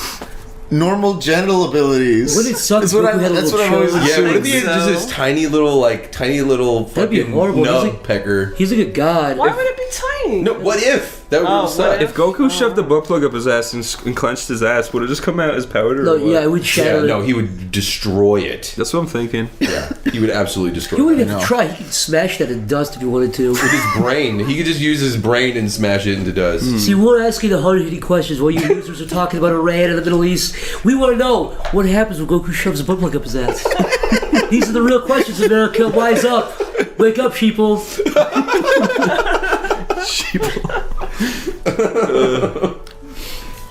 normal genital abilities. Wouldn't it suck That's if what, Goku had a that's little what I'm always show? Yeah, what if he think had just so. this tiny little That'd be fucking horrible. nub pecker? He's like a god. Why would it be tiny? No, what if? That would Oh, suck. what If Goku shoved the butt plug up his ass and clenched his ass, would it just come out as powder? No, or what? yeah, it would Yeah, shatter. no, he would destroy it. That's what I'm thinking. Yeah, he would absolutely destroy He it. wouldn't have to try. He could smash that in dust if he wanted to. With his brain. He could just use his brain and smash it into dust. See, we're asking the hard-hitting questions while you losers are talking about Iran and the Middle East. We want to know what happens when Goku shoves a butt plug up his ass. These are the real questions, America. Wise up. Wake up, sheeple.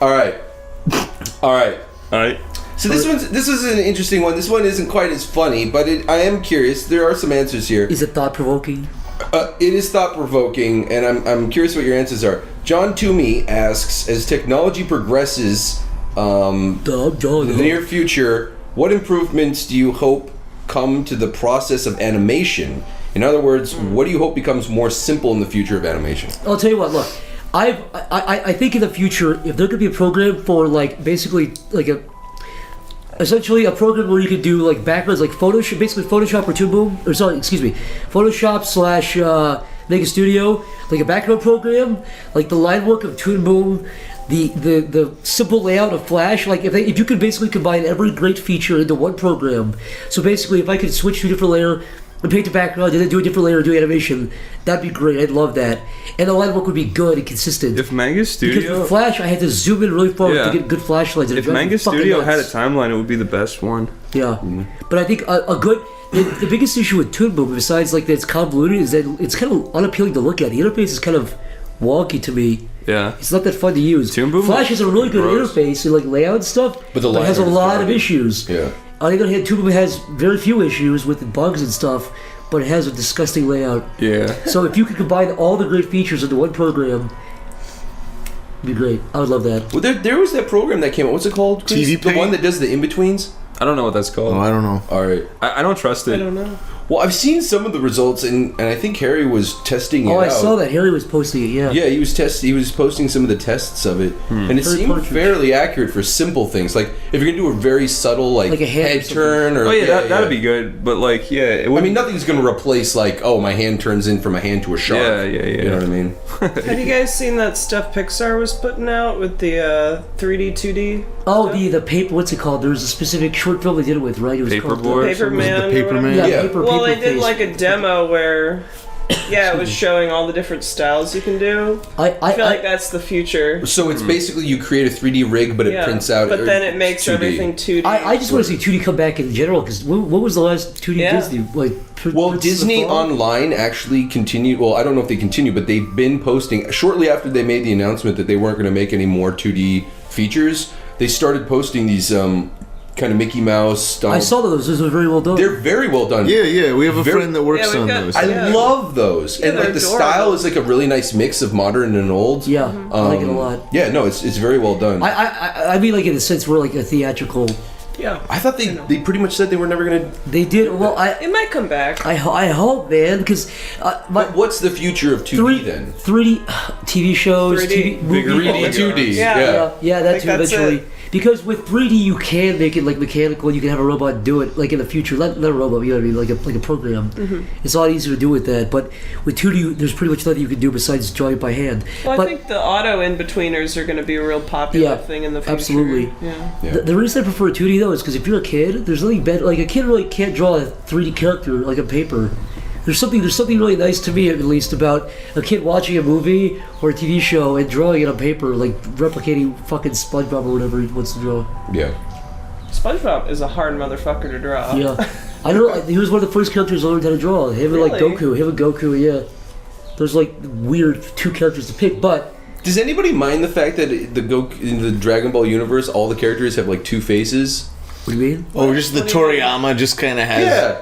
All right. Alright. So this is an interesting one. This one isn't quite as funny, but I am curious. There are some answers here. Is it thought-provoking? It is thought-provoking, and I'm curious what your answers are. John Toomey asks, as technology progresses in the near future, what improvements do you hope come to the process of animation? In other words, what do you hope becomes more simple in the future of animation? I'll tell you what. Look, I think in the future, if there could be a program for essentially a program where you could do like backgrounds, like Photoshop, basically Photoshop or Toon Boom, or sorry, excuse me, Photoshop / Mega Studio, like a background program, like the line work of Toon Boom, the simple layout of Flash. Like if you could basically combine every great feature into one program. So basically, if I could switch to a different layer and paint the background, and then do a different layer, do animation, that'd be great. I'd love that, and the line work would be good and consistent. If Manga Because Studio... with Flash, I had to zoom in really far Yeah. to get good flashlights. If Manga Studio had a timeline, it would be the best one. Yeah, but I think a good. The biggest issue with Toon Boom, besides like that it's convoluted, is that it's kind of unappealing to look at. The interface is kind of wonky to me. Yeah. It's not that fun to use. Toon Boom Flash has a really good gross. interface and like layout and stuff, But the it has a line lot is of garbage. issues. Yeah. On the other hand, Toon Boom has very few issues with the bugs and stuff, but it has a disgusting layout. Yeah. So if you could combine all the great features into one program, it'd be great. I would love that. Well, there was that program that came out. What's it called, Chris? TV The Paint? one that does the in-betweens? I don't know what that's called. Oh, I don't know. All right. I don't trust it. I don't know. Well, I've seen some of the results, and I think Harry was testing it Oh, out. I saw that. Harry was posting it, yeah. Yeah, he was posting some of the tests of it, and it Very seemed partridge. fairly accurate for simple things. Like if you're gonna do a very subtle Like a hand or head something. turn, or Oh yeah, that'd be good. But like, yeah, it I would. mean, nothing's gonna replace like, oh, my hand turns in from a hand to a shark. Yeah. You know what I mean? Have you guys seen that stuff Pixar was putting out with the 3D, 2D? Oh, the paper, what's it called? There was a specific short film they did it with, right? It was called Paperboard? Paper Man? the or Paper whatever? Man? Yeah, Yeah. paper, Well, paper they did face. like a demo where, yeah, it was showing all the different styles you can do. I feel like that's the future. So it's basically you create a 3D rig, but it Yeah, prints out. but then it makes 2D. everything 2D. I just want to see 2D come back in general, because what was the last 2D Yeah. Disney? Like, Well, Princess Disney of the Fall? Online actually continued. Well, I don't know if they continue, but they've been posting shortly after they made the announcement that they weren't going to make any more 2D features. They started posting these kind of Mickey Mouse. I saw those are very well done. They're very well done. Yeah, we have a Very- friend that works Yeah, we've on got- those. I Yeah. love those, and they're like the adorable. style is like a really nice mix of modern and old. Yeah, I like it a lot. Yeah, no, it's very well done. I mean, like in the sense where like a theatrical. yeah. I thought they pretty much said they were never gonna. They did well. It might come back. I hope, man, because But what's the future of 2D then? 3D TV shows, 3D. TV movie. 3D, 2D. Yeah. Yeah, that Like, too that's eventually. it. Because with 3D you can make it like mechanical. You can have a robot do it like in the future. Not a robot, you know what I mean? Like a program. Mm-hmm. It's a lot easier to do with that. But with 2D, there's pretty much nothing you can do besides draw it by hand. Well, but I think the auto in-betweeners are going to be a real popular Yeah, thing in the future. absolutely. Yeah. the reason I prefer 2D though is because if you're a kid, there's nothing better. Like a kid really can't draw a 3D character like on paper. There's something really nice to me, at least, about a kid watching a movie or a TV show and drawing it on paper, like replicating fucking SpongeBob or whatever he wants to draw. Yeah. SpongeBob is a hard motherfucker to draw. Yeah, I know. He was one of the first characters I learned how to draw. Him and like Really? Goku. Yeah, there's like weird two characters to pick, but Does anybody mind the fact that in the Dragon Ball universe, all the characters have like two faces? what do you mean? Oh, just the Toriyama just kind of has. Yeah.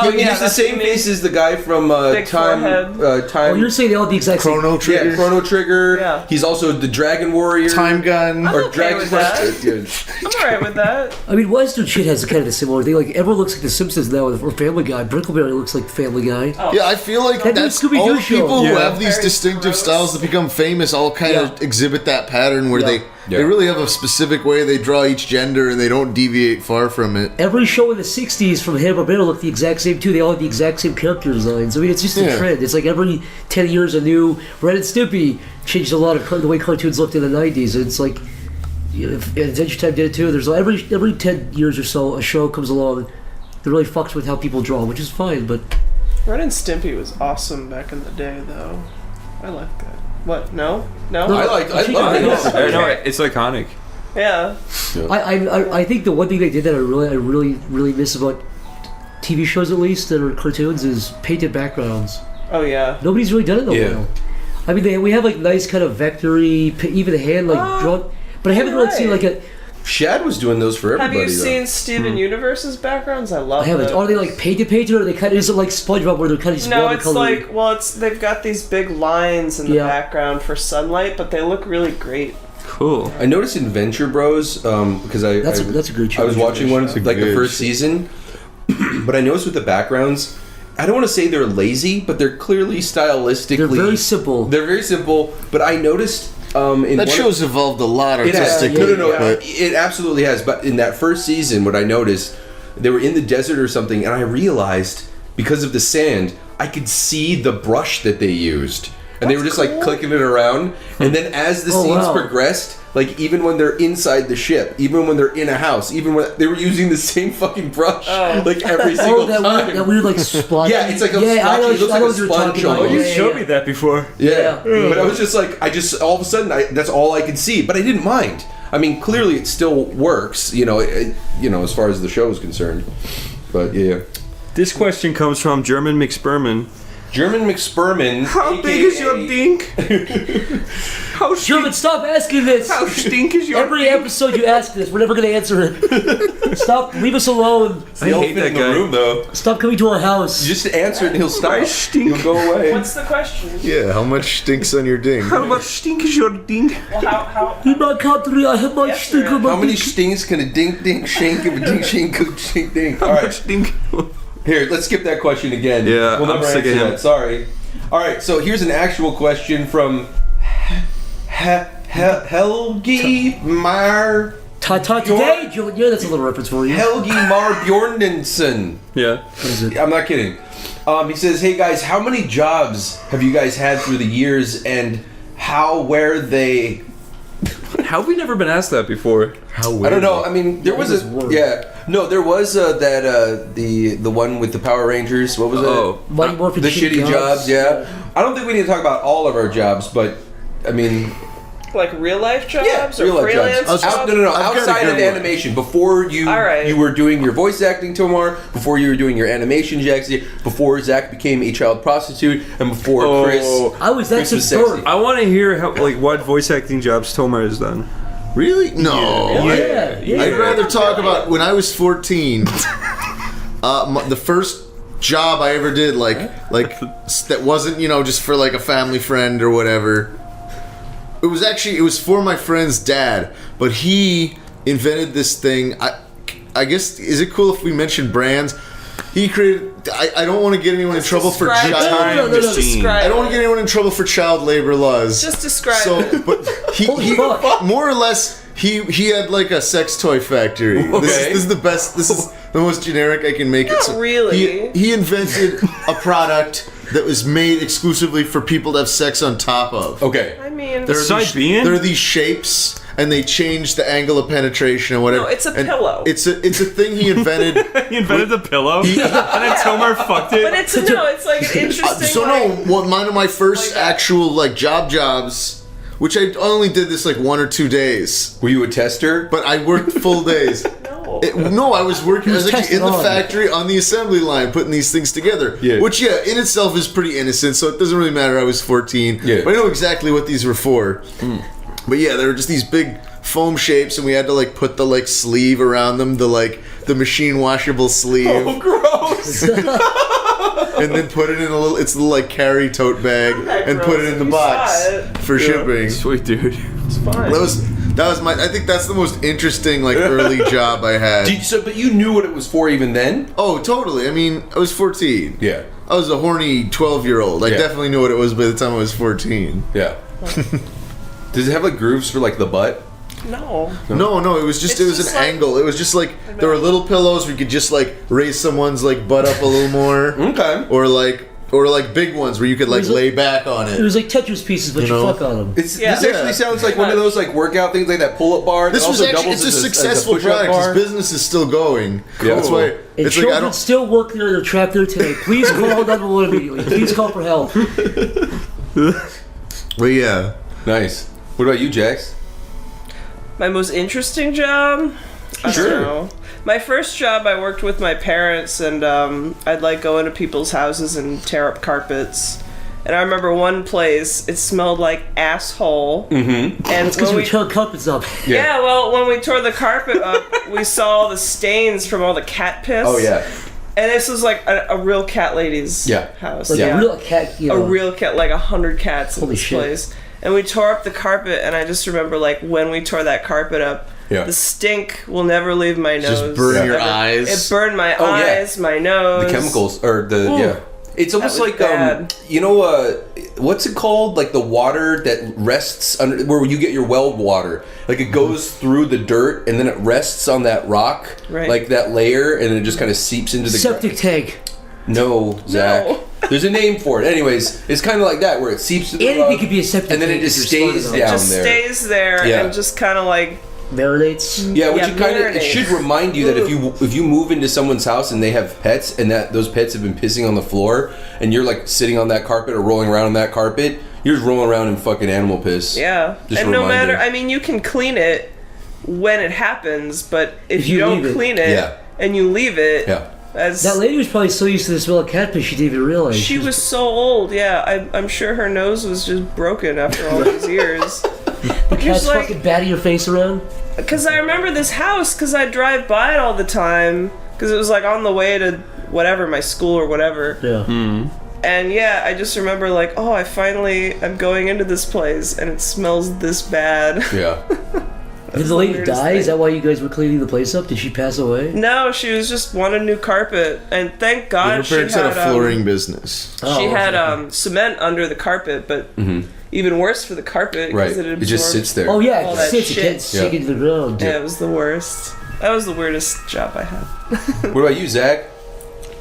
Oh, he yeah, has the that's same what you mean. face as the guy from Big Time. forehead. Time. Oh, you're saying they all have the exact same. Chrono Trigger. Yeah, Chrono Trigger. Yeah. He's also the Dragon Warrior. Time Gun. I'm okay with that. Yeah. I'm alright with that. I mean, Western shit has kind of a similar thing. Like everyone looks like The Simpsons now, or Family Guy. Brickleberry looks like Family Guy. Oh. Yeah, I feel like That new that's Scooby-Doo all show. people who Yeah. have these Very distinctive gross. styles that become famous all kind of Yeah. exhibit that pattern where Yeah. They really have a specific way they draw each gender, and they don't deviate far from it. Every show in the 60s from Hanna-Barbera looked the exact same, too. They all had the exact same character designs. I mean, it's just a trend. It's like every 10 years a new Ren and Stimpy changed a lot of the way cartoons looked in the 90s. It's like, Adventure Time did it, too. There's every 10 years or so, a show comes along that really fucks with how people draw, which is fine, but... Ren and Stimpy was awesome back in the day, though. I like that. What? No? I love it. No, it's iconic. Yeah. I think the one thing they did that I really miss about TV shows, at least, that are cartoons, is painted backgrounds. Oh, yeah. Nobody's really done it in a while. I mean, we have like nice kind of vectory, even the hand drawn, but I haven't really seen like a... Shad was doing those for everybody. Have you seen Steven Universe's backgrounds? I love them. I haven't. Are they like painted, or are they kind of, is it like SpongeBob where they're kind of just watercolor? It's they've got these big lines in the background for sunlight, but they look really great. Cool. I noticed in Venture Bros, because that's a great show. I was watching one like the first season, but I noticed with the backgrounds, I don't want to say they're lazy, but they're clearly stylistically... They're very simple. They're very simple, but I noticed... that show's evolved a lot artistically. It absolutely has. But in that first season, what I noticed, they were in the desert or something, and I realized, because of the sand, I could see the brush that they used. And they were just like clicking it around. And then as the scenes progressed, like even when they're inside the ship, even when they're in a house, even when they were using the same fucking brush, like every single time. That weird like splotch. Yeah, it's like a splotch. It looks like a sponge almost. You showed me that before. Yeah. But I was just like, all of a sudden, that's all I could see. But I didn't mind. I mean, clearly it still works, as far as the show is concerned. But yeah. This question comes from German McSperman. German McSperman. How big is your dink? German, stop asking this. How stink is your Every episode you ask this, we're never going to answer it. Stop, leave us alone. I hate that guy. Room, though. Stop coming to our house. You just answer it and he'll stop. He'll go away. What's the question? Yeah, how much stinks on your ding? How much stink is your dink? Well, how in my country, I have much stink on my How many stings can a dink shank of a dink shank shink dink? All right. Stink. Here, let's skip that question again. Yeah, we'll I'm sick of him. Sorry. All right, so here's an actual question from Helgi Mar. Today, Junior. That's a little reference for you. Helgi Mar Bjornensen. Yeah. What is it? I'm not kidding. He says, "Hey guys, how many jobs have you guys had through the years, and where they?" How have we never been asked that before? I don't know. I mean, there was there was the one with the Power Rangers. What was it? Mighty Morphin the shitty jobs. Yeah. I don't think we need to talk about all of our jobs, but I mean, like real life jobs or real life freelance jobs? No. Outside of animation, before you were doing your voice acting, Tomar, before you were doing your animation, Jaxxy, before Zach became a child prostitute, and before Chris. I was that sexy. I want to hear what voice acting jobs Tomar has done. Really? No. Yeah. I'd rather talk about when I was 14. The first job I ever did, like that wasn't just for like a family friend or whatever. It was for my friend's dad, but he invented this thing. I guess, is it cool if we mention brands? He created. I don't want to get anyone in trouble for child. I don't want to get anyone in trouble for child labor laws. Just describe it. But he more or less he had like a sex toy factory. Okay. This is the best. This is the most generic I can make it. Not really. He invented a product that was made exclusively for people to have sex on top of. Okay. I mean, There are these shapes, and they change the angle of penetration and whatever. No, it's a pillow. It's a thing he invented. He invented the pillow, and then Tomar fucked it. But it's like an interesting. One of my first actual jobs, which I only did this like 1 or 2 days. Were you a tester? But I worked full days. No, I was working. I was actually in the factory on the assembly line putting these things together. Yeah. Which, in itself is pretty innocent, so it doesn't really matter. I was 14. Yeah. But I know exactly what these were for. But yeah, they were just these big foam shapes, and we had to put the sleeve around them, the machine washable sleeve. Oh, gross! And then put it in a little carry tote bag and put it in the box for shipping. Sweet dude. It's fine. That was I think that's the most interesting early job I had. But you knew what it was for even then? Oh, totally. I mean, I was 14. Yeah. I was a horny 12-year-old. I definitely knew what it was by the time I was 14. Yeah. Does it have grooves for the butt? No. No, it was just It's it was just an like- angle. It was just like there were little pillows where you could just like raise someone's like butt up a little more. Okay. Or like big ones where you could like lay back on It it. was like Tetris pieces, but you know? fuck on them. This Yeah. actually sounds like one of those like workout things, like that pull-up bar. This that was also actually doubles it's a as successful push-up product. bar. His business is still going. Yeah. That's why And it's like I children don't. still work there. They're trapped there today. Please call 911 immediately. Please call for help. But yeah, Nice. What about you, Jax? My most interesting job? I Sure. don't know. My first job, I worked with my parents, and I'd like go into people's houses and tear up carpets. And I remember one place, it smelled like asshole. Mm-hmm. And Because when we we tore carpets up. yeah, well, when we tore the carpet up, we saw all the stains from all the cat piss. Oh yeah. And this was like a real cat lady's Yeah. house. Like yeah. a real cat, you know. A real cat, like 100 cats in Holy this shit. place. And we tore up the carpet, and I just remember, like, when we tore that carpet up, Yeah. the stink will never leave my nose. just burn your Ever. eyes. It burned my Oh, yeah. eyes, my nose. The chemicals or the yeah. It's almost was like bad. you know what's it called? Like the water that rests under where you get your well water. Like it goes through the dirt and then it rests on that rock, Right. like that layer, and it just kind of seeps into the Septic tank. No, Zach. No. There's a name for it. Anyways, it's kind of like that where it seeps to the Anything rock, could be a septic and then it tank just if you're stays smart down enough. Just there. stays there Yeah. and just kind of like, Marinates. Yeah, which Yeah, it kind of it marinate. should remind you that if you move into someone's house and they have pets and that those pets have been pissing on the floor and you're like sitting on that carpet or rolling around on that carpet, you're just rolling around in fucking animal piss. yeah. Just And a no reminder. matter, I mean, you can clean it when it happens, but if you don't leave it. clean it Yeah. and you leave it, Yeah. as That lady was probably so used to the smell of cat piss she didn't even realize. she was so old, yeah. I'm sure her nose was just broken after all these years. the cat's like- fucking batting your face around. Because I remember this house, because I drive by it all the time, because it was like on the way to whatever, my school or whatever. Yeah. And yeah, I just remember like, oh, I'm going into this place and it smells this bad. Yeah. Did the lady weirdest die? Is thing. that why you guys were cleaning the place up? Did she pass away? No, she was just wanted new carpet, and thank God Her she parents had had a flooring business. she had cement under the carpet, but even worse for the carpet Right. because it It absorbed. just sits there. Oh yeah, all it that sits. It shit. can't sink Yeah. into the ground. Yeah, it was the worst. That was the weirdest job I had. What about you, Zach?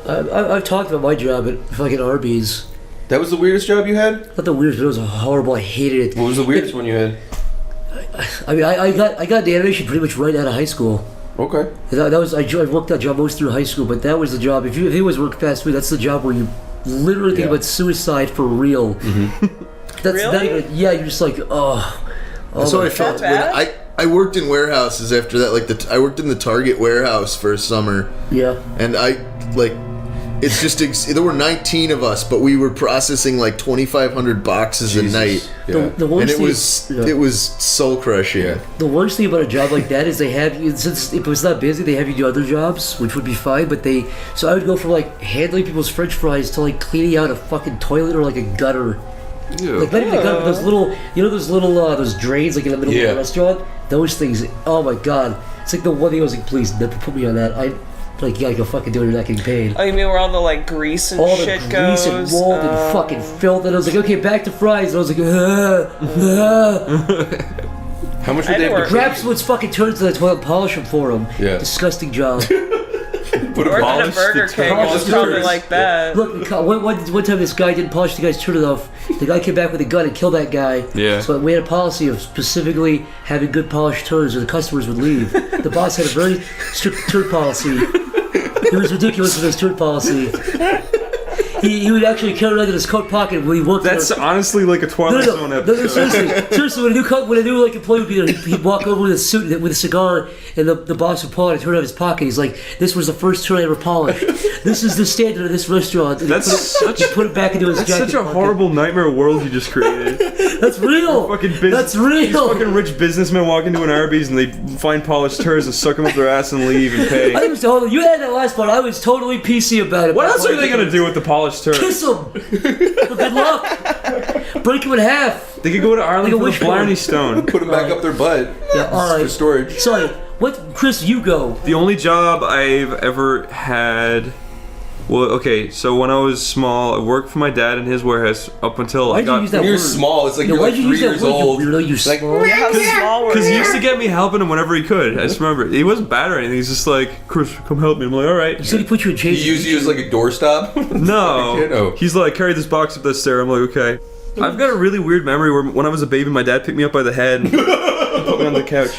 I've talked about my job at fucking Arby's. That was the weirdest job you had? Not the weirdest, but it was horrible. I hated it. What was the weirdest one you had? I mean, I got the animation pretty much right out of high school. Okay. That was I worked that job most through high school, but that was the job. If it was work fast food, that's the job where you literally think Yeah. about suicide for real. That's not Really? even. Yeah, you're just like, oh. That's how I felt when bad? I worked in warehouses after that. Like I worked in the Target warehouse for a summer, Yeah. and it's just there were 19 of us, but we were processing like 2,500 boxes a night, Yeah. The worst and thing, it was soul crushing. Yeah. the worst thing about a job like that is they have you, since if it's not busy, they have you do other jobs, which would be fine. But so I would go from like handling people's French fries to like cleaning out a fucking toilet or like a gutter. Like not even a gutter, but those little, those drains like in the middle of Yeah. the restaurant. Those things. Oh my god, it's like the one thing I was like, please never put me on that. I like, yeah, I go fucking do it. You're not getting paid. Oh, you mean where all the like grease and All the shit grease goes? and mold and fucking filth, and I was like, okay, back to fries. And I was like, How much would I they have work- to grab someone's fucking turns to the toilet, polish them for them. Yeah. Disgusting job. put Working at polish Burger the King turd- was probably like that. Look, one time this guy didn't polish the guy's turd enough. The guy came back with a gun and killed that guy. Yeah. So we had a policy of specifically having good polished turds or the customers would leave. The boss had a very strict turd policy. It was ridiculous with his turd policy. He would actually carry it in his coat pocket when he worked That's there. honestly like a Twilight Zone episode. Seriously, when a new like employee would be there, he'd walk over with a suit with a cigar, and the boss would pull out a turd out of his pocket. He's like, "This was the first turd I ever polished. This is the standard of this restaurant." And he put it back into his That's jacket such a pocket. horrible nightmare world you just created. That's real. That's real. These fucking rich businessmen walk into an Arby's and they find polished turds and suck them up their ass and leave and pay. I was totally. You had that last part. I was totally PC about it. What else are they gonna do with the polished turd? Kiss them. Good luck. Break them in half. They could go to Ireland Like a for the wishbone. Blarney Stone. Put them back up their butt. Yeah. All right. For storage. Sorry. What, Chris? You go. The only job I've ever had Well, okay, so when I was small, I worked for my dad in his warehouse up until Why'd I you use got... that You're word? small. It's like Yeah, you're why'd like you 3 use that years word, old. you weirdo, you Like, small? How small were Because he you? used to get me helping him whenever he could. I just remember. He wasn't bad or anything. He's just like, Chris, come help me. I'm like, all right. He said he put you in chains. he used you as like a doorstop. No. Kiddo. He's like, carry this box up the stair. I'm like, okay. I've got a really weird memory where when I was a baby, my dad picked me up by the head and put me on the couch.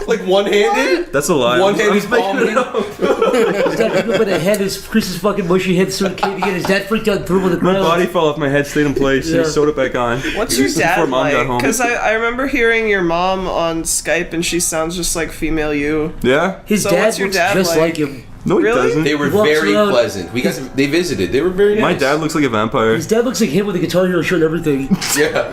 Like one-handed. That's a lie. One-handed I'm making it palm. up. His dad picked up by the head, his Chris's fucking mushy head started caving in. His dad freaked out and threw him on the My ground. body fell off my head, stayed in place, and Yeah. he sewed it back on. What's It your was before dad Mom got like? home. Because I remember hearing your mom on Skype and she sounds just like female you. Yeah? His So dad what's your looks dad just like? like him. No, he Really? doesn't. They were He walks very around- pleasant. They visited. They were very nice. My dad looks like a vampire. His dad looks like him with a Guitar Hero shirt and everything. Yeah.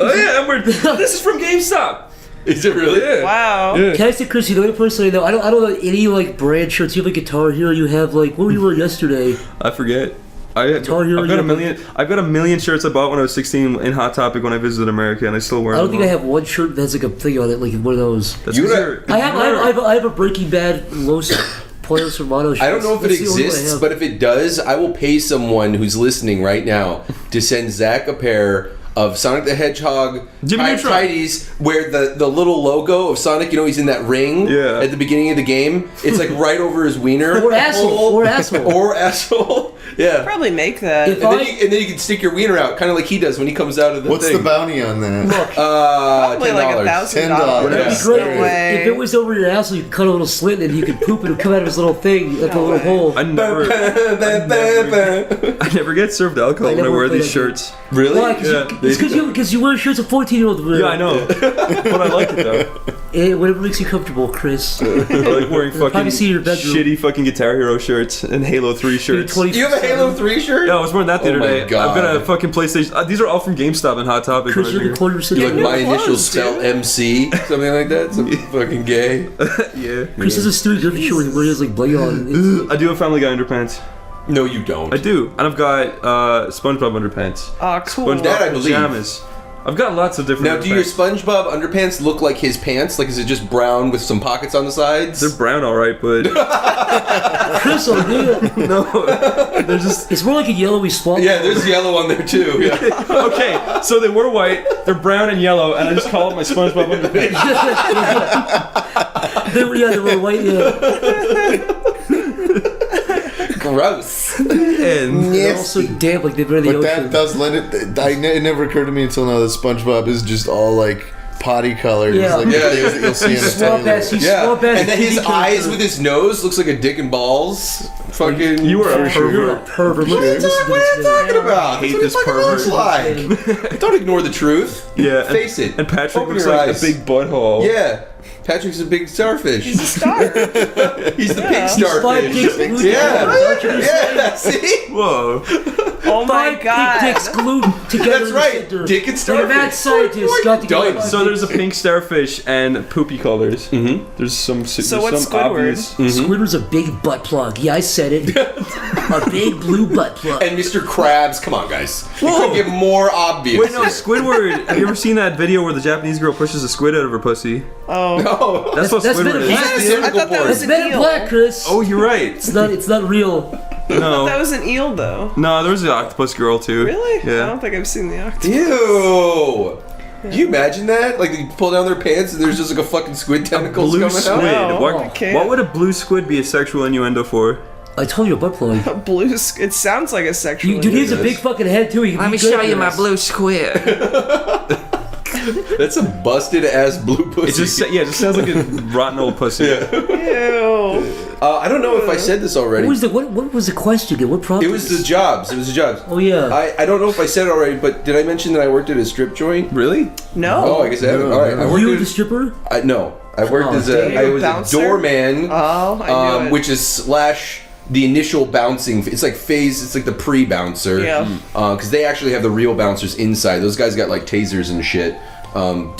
Oh yeah, and this is from GameStop. Is it really? Yeah. Wow. Yeah. Can I say, Chris, you know any person I know? I don't know any like brand shirts. You have a Guitar Hero. You have like what were you wearing yesterday? I forget. I've got Hero, a million. I've got a million shirts I bought when I was 16 in Hot Topic when I visited America, and I still wear I them. don't think I have one shirt that has like a thing on it, like one of those. That's You 'cause know- you're- I have a Breaking Bad Los Pollos Hermanos shirt. I don't know if it That's the only one I exists, have. but if it does, I will pay someone who's listening right now to send Zach a pair of Sonic the Hedgehog Jimmy Neutron. tighties where the little logo of Sonic, you know, he's in that ring Yeah. at the beginning of the game. It's like right over his wiener. Or asshole, or asshole. Or asshole. Yeah. Probably make that. If And then you can stick your wiener out, kind of like he does when he comes out of the What's thing. the bounty on that? Probably like $10. $1,000. $10. That'd Yeah. be great. No way. If it was over your asshole, you could cut a little slit and you could poop and it would come out of his little thing, like a little hole. I never get served alcohol when I never wear played these that game. shirts. Really? Why? Yeah. It's because you wear shirts a 14-year-old wear. Yeah, I know, but I like it though. Whatever makes you comfortable, Chris. I like wearing fucking Probably see your bedroom. shitty fucking Guitar Hero shirts and Halo 3 shirts. You have a Halo 3 shirt? Yeah, I was wearing that the Oh other my day. God. I've got a fucking PlayStation. These are all from GameStop and Hot Topic. Chris, when I you're the was corner You city. like my New initials clothes, spell dude. MC? Something like that? Something fucking gay? here. Yeah. Chris has a Stewie Griffin shirt where he has like bling on. It's- I do have Family Guy underpants. No, you don't. I do, and I've got SpongeBob underpants. Oh, cool. SpongeBob That I believe. pajamas. I've got lots of different. Now, do your underpants. SpongeBob underpants look like his pants? Like, is it just brown with some pockets on the sides? They're brown, all right, but Chris, oh, yeah. no, they're just It's more like a yellowy swamp. Yeah, there's yellow on there too. Yeah. okay. So they were white, they're brown and yellow, and I just call it my SpongeBob underpants. They were white, yeah. Gross. And They're also damp, like they've been in the But that ocean. does lend it. It never occurred to me until now that SpongeBob is just all like potty colored. Yeah. Like Yeah, things that you'll see in a Swamp ass, trailer. he's Yeah. swamp ass And then his TV eyes character. with his nose looks like a dick and balls. Fucking. you were a You're a pervert. pervert. What are you Listen to talking this man. about? hate That's what this it fucking looks pervert. like. Don't ignore the truth. Yeah, and- Face it. And Patrick Open looks your like eyes. a big butthole. Yeah. Patrick's a big starfish. He's a star. He's the Yeah. pink He's He's 5 starfish. dicks glued Yeah. together. Don't you understand? Yeah, see? Whoa. Oh my 5 god. big dicks glued together. That's in the right. center. Dick and Like a starfish. mad scientist got together. Done. So there's a pink starfish and poopy colors. Mm-hmm. There's some. So what's some Squidward? obvious. Squidward's a big butt plug. Yeah, I said it. A big blue butt plug. And Mr. Krabs, come on, guys. It could get more obvious. Wait, no, Squidward. Have you ever seen that video where the Japanese girl pushes a squid out of her pussy? Oh. No. That's what That's Squidward been a is. fact. He's a I thought that board. was It's an Men in eel. Black, Chris. Oh, you're right. It's not real. That No. was an eel, though. No, there was an octopus girl too. Really? I Yeah. don't think I've seen the octopus. Ew. Can you imagine that? Like, you pull down their pants and there's just like a fucking squid tentacles Blue coming squid. out? No, what, I can't. what would a blue squid be a sexual innuendo for? I told you a butt plug. A blue. It sounds like a sexual. Dude, he has a innuendo. big fucking head too. He can Let be me good show at you my this. blue squid. That's a busted ass blue pussy. It just it just sounds like a rotten old pussy. Ew. I don't know if I said this already. What was the question? Dude? What prompted It was this? the jobs. It was the jobs. Oh yeah. I don't know if I said it already, but did I mention that I worked at a strip joint? Really? No. Oh, I guess I haven't. All right. I Were worked you at the stripper? no. I worked Oh, as damn. I was Bouncer? a doorman. Oh, I knew it. Which is slash the initial bouncing. It's like phase. It's like the pre-bouncer. Yeah. Because they actually have the real bouncers inside. Those guys got like tasers and shit.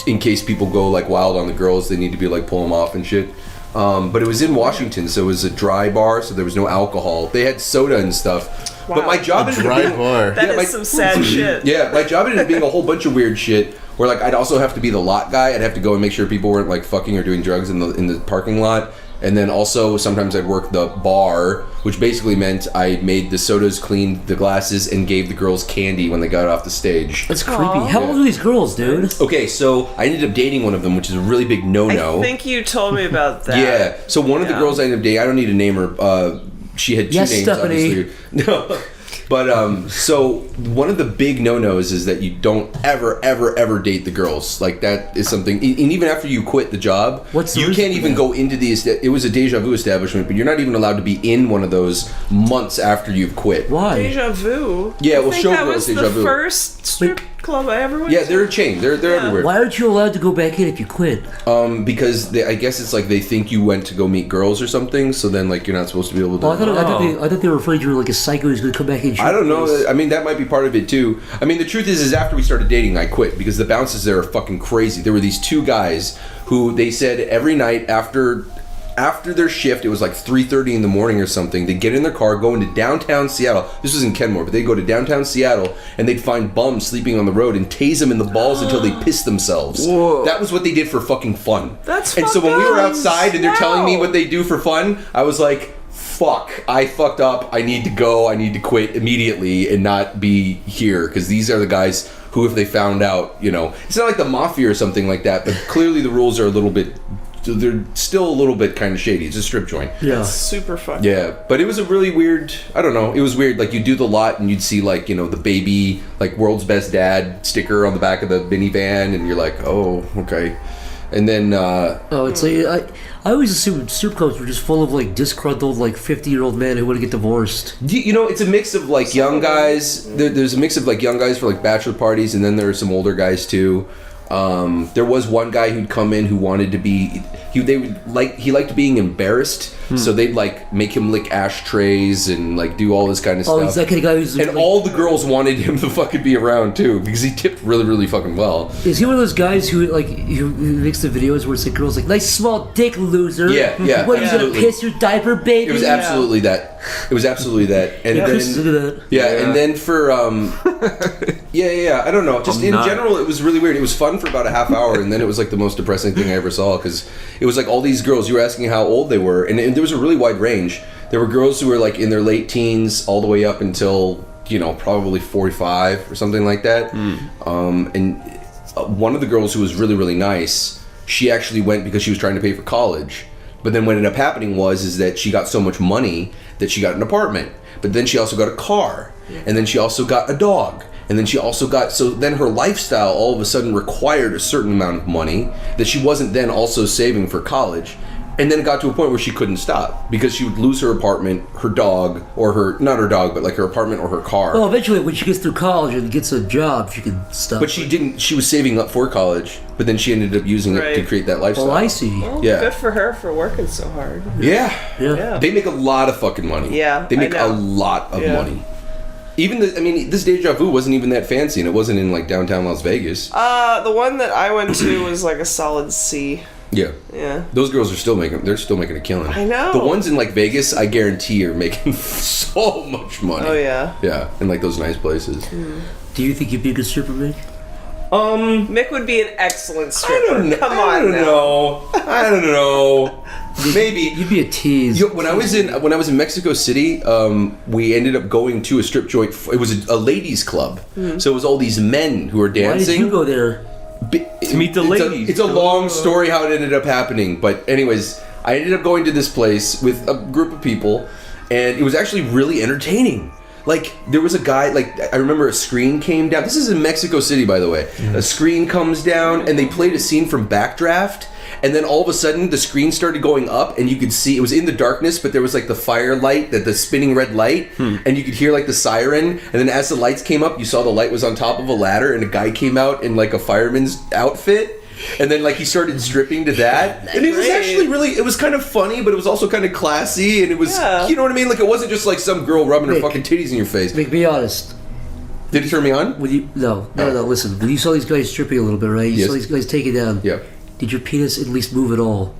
In case people go like wild on the girls, they need to be like pull them off and shit. But it was in Washington, so it was a dry bar, so there was no alcohol. They had soda and stuff. Wow. But my job ended up Dry being, bar. That is my- some sad shit. yeah, my job ended up being a whole bunch of weird shit. Where like I'd also have to be the lot guy. I'd have to go and make sure people weren't like fucking or doing drugs in the parking lot. And then also sometimes I'd work the bar, which basically meant I made the sodas, cleaned the glasses, and gave the girls candy when they got off the stage. That's creepy. How old are these girls, dude? Okay, so I ended up dating one of them, which is a really big no-no. I think you told me about that. Yeah. So one of the girls I ended up dating, I don't need to name her. She had two names, Stephanie. obviously. No. But so one of the big no-nos is that you don't ever date the girls. Like that is something. And even after you quit the job, you can't even go into the. It was a Deja Vu establishment, but you're not even allowed to be in one of those months after you've quit. Why? Deja Vu. Yeah, well, I think Showgirls that was Deja the Vu. first strip club I ever went to. Yeah, they're a chain. They're everywhere. Why aren't you allowed to go back in if you quit? Because I guess it's like they think you went to go meet girls or something. So then like you're not supposed to be able to. I thought they were afraid you were like a psycho who's going to come back and shoot. I don't know. I mean, that might be part of it too. I mean, the truth is after we started dating, I quit because the bounces there are fucking crazy. There were these two guys who they said every night after their shift, it was like 3:30 in the morning or something, they'd get in their car, go into downtown Seattle. This was in Kenmore, but they'd go to downtown Seattle and they'd find bums sleeping on the road and tase them in the balls until they pissed themselves. Whoa. That was what they did for fucking fun. And so when we were outside and they're telling me what they do for fun, I was like, fuck, I fucked up. I need to go. I need to quit immediately and not be here because these are the guys who, if they found out, it's not like the mafia or something like that, but clearly the rules are a little bit, they're still a little bit kind of shady. It's a strip joint. Yeah. It's super fun. Yeah, but it was a really weird, I don't know, it was weird. Like, you'd do the lot and you'd see, like, the baby, like, world's best dad sticker on the back of the minivan, and you're like, oh, okay. And then, it's like, I always assumed strip clubs were just full of, like, disgruntled, like, 50-year-old men who want to get divorced. it's a mix of, like, young guys. There's a mix of, like, young guys for, like, bachelor parties, and then there are some older guys, too. There was one guy who'd come in who wanted to be he liked being embarrassed, so they'd like make him lick ashtrays and like do all this kind of stuff. Oh, he's that kind of guy who's and like, all the girls wanted him to fucking be around too because he tipped really, really fucking well. Is he one of those guys who makes the videos where it's like girls like nice small dick loser? Yeah. What, are you gonna piss your diaper, baby? It was absolutely that. It was absolutely that. And then and then for I don't know. Just in general, it was really weird. It was fun for about a half hour, and then it was like the most depressing thing I ever saw because it was like all these girls. You were asking how old they were, and there was a really wide range. There were girls who were like in their late teens, all the way up until probably 45 or something like that. And one of the girls who was really, really nice, she actually went because she was trying to pay for college. But then what ended up happening is that she got so much money that she got an apartment. But then she also got a car. And then she also got a dog. And then she also got... So then her lifestyle all of a sudden required a certain amount of money that she wasn't then also saving for college. And then it got to a point where she couldn't stop because she would lose her apartment, her dog, or her... Not her dog, but like her apartment or her car. Well, eventually when she gets through college and gets a job, she can stop. But she didn't... She was saving up for college, but then she ended up using it to create that lifestyle. Oh, I see. Well, yeah. Good for her for working so hard. Yeah. They make a lot of fucking money. Yeah, They make a lot of money. Even this Deja Vu wasn't even that fancy, and it wasn't in like downtown Las Vegas. The one that I went to was like a solid C. Yeah. Those girls are still making a killing. I know. The ones in like Vegas, I guarantee, are making so much money. Oh yeah. Yeah, in like those nice places. Do you think you'd be a good stripper, Mick? Mick would be an excellent stripper. I don't know. Maybe you'd be a tease. When I was in Mexico City, we ended up going to a strip joint. It was a ladies' club, so it was all these men who were dancing. Why did you go there? To meet the ladies. It's a long story how it ended up happening, but anyways, I ended up going to this place with a group of people, and it was actually really entertaining. Like, there was a guy, like, I remember a screen came down. This is in Mexico City, by the way. A screen comes down, and they played a scene from Backdraft, and then all of a sudden, the screen started going up, and you could see, it was in the darkness, but there was, like, the firelight, the spinning red light, and you could hear, like, the siren, and then as the lights came up, you saw the light was on top of a ladder, and a guy came out in, like, a fireman's outfit, and then, like, he started stripping to that. And it was actually really... It was kind of funny, but it was also kind of classy, and it was... Yeah. You know what I mean? Like, it wasn't just, like, some girl rubbing her fucking titties in your face. Mick, be honest. Did he turn me on? No, listen. When you saw these guys stripping a little bit, right? You saw these guys take it down. Yeah. Did your penis at least move at all?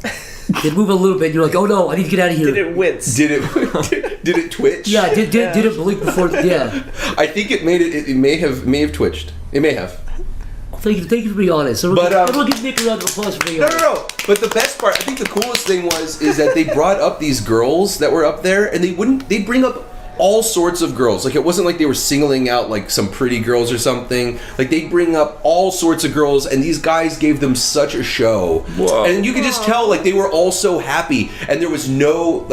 Did it move a little bit? You're like, oh no, I need to get out of here. Did it wince? Did it twitch? Yeah, did it blink before... Yeah. I think it may have twitched. It may have. Thank you for being honest. Everyone give Nick a round of applause for being honest. No. But the best part, I think the coolest thing is that they brought up these girls that were up there, and they'd bring up all sorts of girls. Like, it wasn't like they were singling out like some pretty girls or something. Like, they'd bring up all sorts of girls, and these guys gave them such a show. Whoa. And you could just tell, like, they were all so happy, and there was no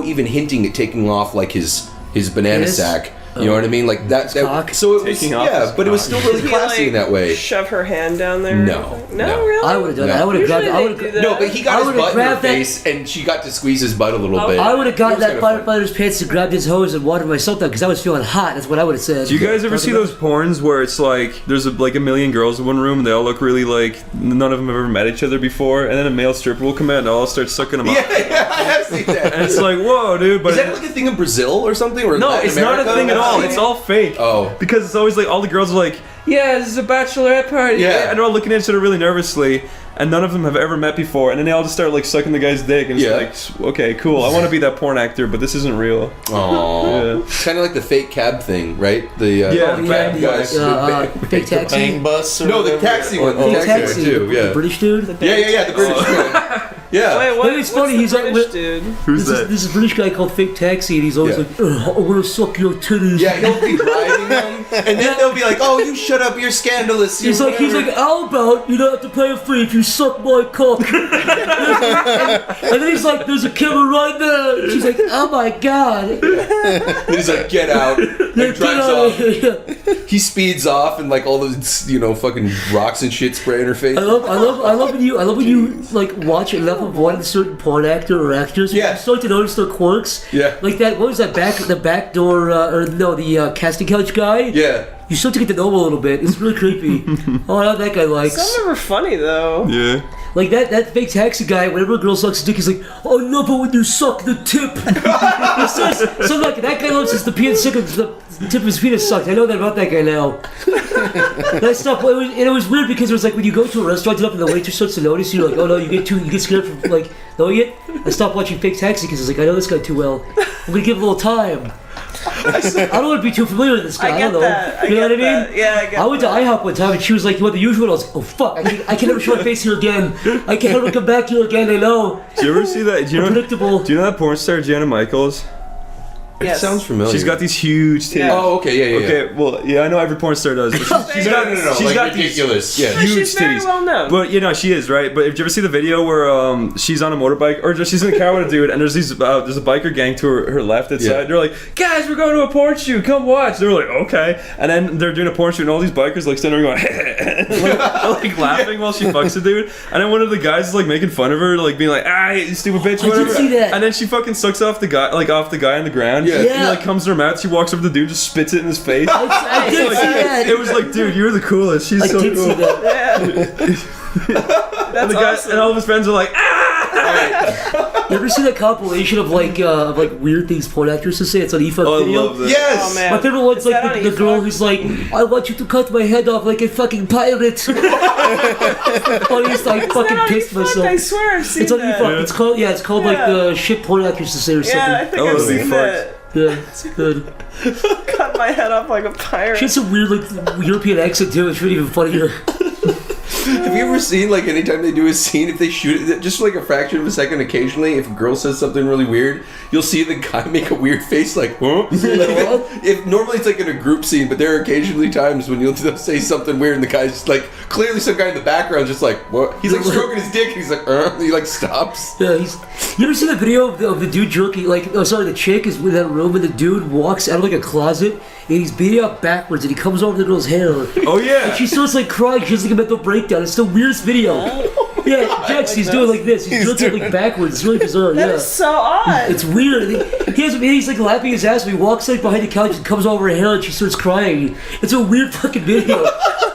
even hinting at taking off like his banana sack. You know what I mean? Like that. So it was, but it was still really classy in that way. Shove her hand down there. No, really. I would have done that. I would have grabbed. No, but he got his butt in her face, and she got to squeeze his butt a little bit. I would have gotten that firefighter's pants and grabbed his hose and watered myself down because I was feeling hot. That's what I would have said. Do you guys ever see those porns where it's like there's like a million girls in one room and they all look really like none of them have ever met each other before, and then a male stripper will come out and they'll all start sucking them up. Yeah, I have seen that. And it's like, whoa, dude. But is that like a thing in Brazil or something? Or no, it's not a thing at all. It's all fake. Oh. Because it's always like all the girls are like, yeah, this is a bachelorette party. Yeah. And they're all looking at each other really nervously, and none of them have ever met before, and then they all just start like sucking the guy's dick, and it's like, okay, cool, I want to be that porn actor, but this isn't real. Oh. It's kind of like the fake cab thing, right? The fake taxi. Bang bus. Or no, the taxi one. The taxi too. The British dude. The British dude. Yeah. Wait, what? It's funny. He's like, dude. Who's that? This is a British guy called Fake Taxi, and he's always like, I want to suck your titties. Yeah, he'll be driving them, and then they'll be like, "Oh, you shut up, you're scandalous." He's like, how about you don't have to pay a fee if you suck my cock? and then he's like, there's a camera right there. She's like, oh my god. And he's like, get out. And drives off. He speeds off, and like all those, fucking rocks and shit spray in her face. I love when you like watch enough of one certain porn actor or actress. Yeah. You start to notice their quirks. Yeah. Like that. What was that the backdoor the casting couch guy? Yeah. You start to get to know him a little bit. It's really creepy. That guy likes. Some of them are funny though. Yeah. Like that fake taxi guy, whenever a girl sucks his dick, he's like, oh no, but when you suck the tip. So like that guy loves the tip of his penis sucked. I know that about that guy now. That stuff, it was weird because it was like when you go to a restaurant and the waitress starts to notice you, you're like, oh no, you get scared from like knowing it. I stopped watching Fake Taxi because it's like, I know this guy too well. I'm gonna give it a little time. I don't want to be too familiar with this guy. I don't know. That. You know what I mean? Yeah, I get I went to IHOP one time and she was like, you want the usual? And I was like, oh fuck, I can never show my face here again. I can never come back here again, I know. Do you ever see that? Predictable. Do you know that porn star, Jana Michaels? Yes. It sounds familiar. She's got these huge titties. Yeah. Oh, okay, yeah. Okay, well, yeah, I know every porn star does. But she's got like ridiculous. These huge she's very titties. well known. But she is, right? But did you ever see the video where she's on a motorbike, or she's in a car with a dude, and there's a biker gang to her left side. They're like, guys, we're going to a porn shoot. Come watch. They're like, okay. And then they're doing a porn shoot, and all these bikers like standing there going, like laughing while she fucks the dude. And then one of the guys is like making fun of her, like being like, you stupid bitch, whatever. I did see that. And then she fucking sucks off the guy on the ground. Yeah. And he like comes to her mouth. She walks over to the dude, just spits it in his face. I did see that. It was like, dude, you're the coolest. She's so did cool. See that. That's awesome. And all of his friends are like, You ever see that compilation of like weird things porn actresses say? It's on eFuck Oh, I video. love that. Yes! Oh, man. My favorite one's Is like that on the girl eFuck? who's like, I want you to cut my head off like a fucking pirate. Funniest, I fucking pissed myself. I swear I've seen It's on that. eFuck. It's called like the shit porn actresses say or something. Yeah, I think Oh, I've that'd be seen fucked. that. Yeah, it's good. Cut my head off like a pirate. She has some weird like European accent too. It's really even funnier. Have you ever seen, like, anytime they do a scene, if they shoot it just for, like, a fraction of a second occasionally, if a girl says something really weird, you'll see the guy make a weird face, like, huh? If normally it's, like, in a group scene, but there are occasionally times when you'll say something weird and the guy's just, like, clearly some guy in the background just, like, what? He's, like, stroking his dick and he's like, and he, like, stops. Yeah, you ever seen the video of the dude jerking, the chick is in that room and the dude walks out of, like, a closet and he's beating up backwards and he comes over the girl's hair. oh yeah. And she starts, like, crying. She has, like, a mental breakdown. It's the weirdest video. Yeah, Jax, he's doing like this. He's jerking, like, backwards. It's really bizarre, That is so odd. It's weird. He's like laughing his ass when he walks like behind the couch and comes over her hair and she starts crying. It's a weird fucking video.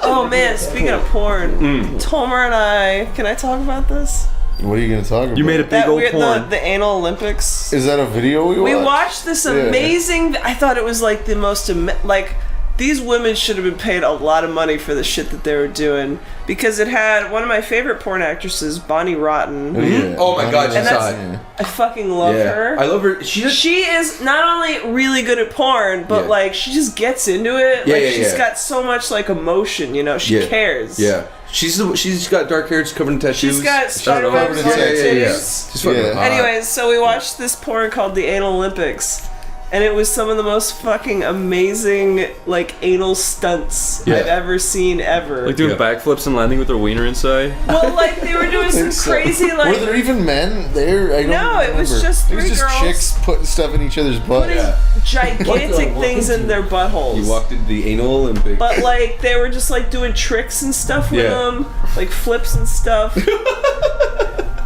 Oh man, speaking of porn, Tomar and I, can I talk about this? What are you gonna talk about? You made a big old porn. The anal Olympics. Is that a video we watched? We watched this amazing. I thought it was like the most like these women should have been paid a lot of money for the shit that they were doing, because it had one of my favorite porn actresses, Bonnie Rotten. Oh my god, And she's hot. I fucking love her. I love her. She is not only really good at porn, but like she just gets into it. She's got so much like emotion, you know. She cares. Yeah. She's got dark hair, she's covered in tattoos. She's got spider webs on her titties. She's fucking hot. Anyways, so we watched this porn called The Anal Olympics. And it was some of the most fucking amazing, like, anal stunts I've ever seen ever. Like doing backflips and landing with their wiener inside? Well, like, they were doing some crazy, like... Were there even men there? I don't remember. it was just three It was just girls chicks putting stuff in each other's butt. putting gigantic things in their buttholes. You walked into the anal Olympics. But, like, they were just, like, doing tricks and stuff with them. Like, flips and stuff.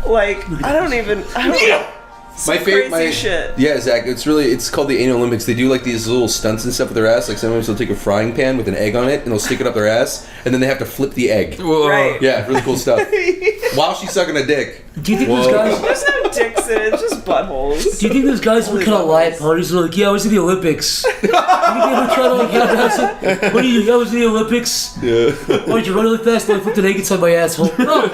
Like, I don't know. My favorite shit. Yeah, Zach, it's called the Anal Olympics. They do like these little stunts and stuff with their ass. Like sometimes they'll take a frying pan with an egg on it and they'll stick it up their ass and then they have to flip the egg. Right. Yeah, really cool stuff. While she's sucking a dick. Do you think those guys? There's no dicks in it, it's just buttholes. Do you think those guys would kind of lie at parties? They're like, yeah, I was in the Olympics. You think they would try to like, what do you? I was in the Olympics. Yeah. Why did you run really fast? I flipped an egg inside my asshole. No,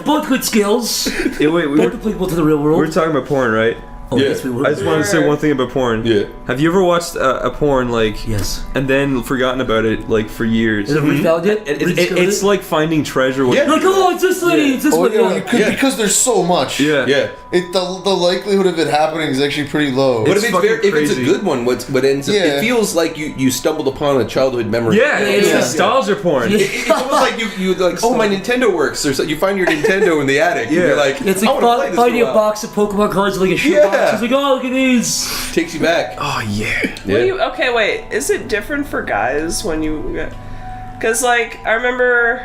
both good skills. Yeah, wait, both applicable to the real world. We're talking about porn, right? Oh, yes, we were. I just wanted to say one thing about porn. Yeah. Have you ever watched a porn like? Yes. And then forgotten about it like for years? And then refound it? It's like finding treasure. Yeah. Like, oh, it's this lady. It's this one. Because there's so much. Yeah. Yeah. The likelihood of it happening is actually pretty low. But It's if it's crazy. a good one, what ends up, it feels like you stumbled upon a childhood memory. Yeah, it's nostalgia porn. It's almost like you like, oh, my Nintendo works. Or so you find your Nintendo in the attic. And you're like, It's I wanna play like this finding for a while. box of Pokemon cards like a shoebox. It's like, oh, look at these. Takes you back. Oh yeah. Okay, wait. Is it different for guys when you? Because like I remember,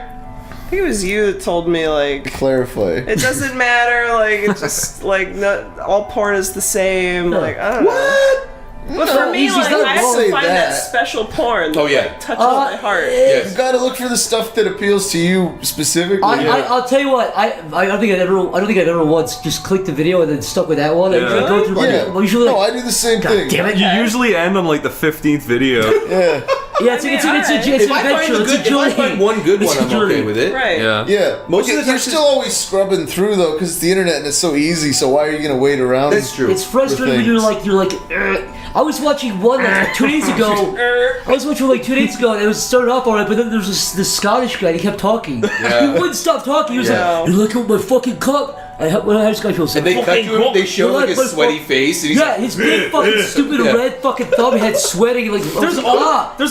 I think it was you that told me like Clarify. it doesn't matter. Like it's just like not all porn is the same. Like I don't know. But for me, he's like not I have wrong. to find Say that that. special porn. That, Oh, yeah. like, touches my heart. Yes. You gotta look for the stuff that appeals to you specifically. I'll tell you what. I don't think I've ever once just clicked the video and then stuck with that one. I usually go through my usually no, like, I do the same God thing. damn it. You usually end on like the 15th video. Yeah. Yeah, it's an If I find adventure. It's a if I journey. find one good It's one, a I'm journey. okay with it. Right. Yeah. Yeah. Most of the you're time still always scrubbing through though, because it's the internet and it's so easy. So why are you gonna wait around? That's true. It's frustrating when you're like. I was watching one like 2 days ago. I was watching like 2 days ago, and it was started off alright, but then there was this Scottish guy. And he kept talking. He wouldn't stop talking. He was like, "You're looking at my fucking cup." How does guy feel? And they cut to him, they show like his sweaty face. And he's like, his big fucking stupid red fucking thumb head sweating like. There's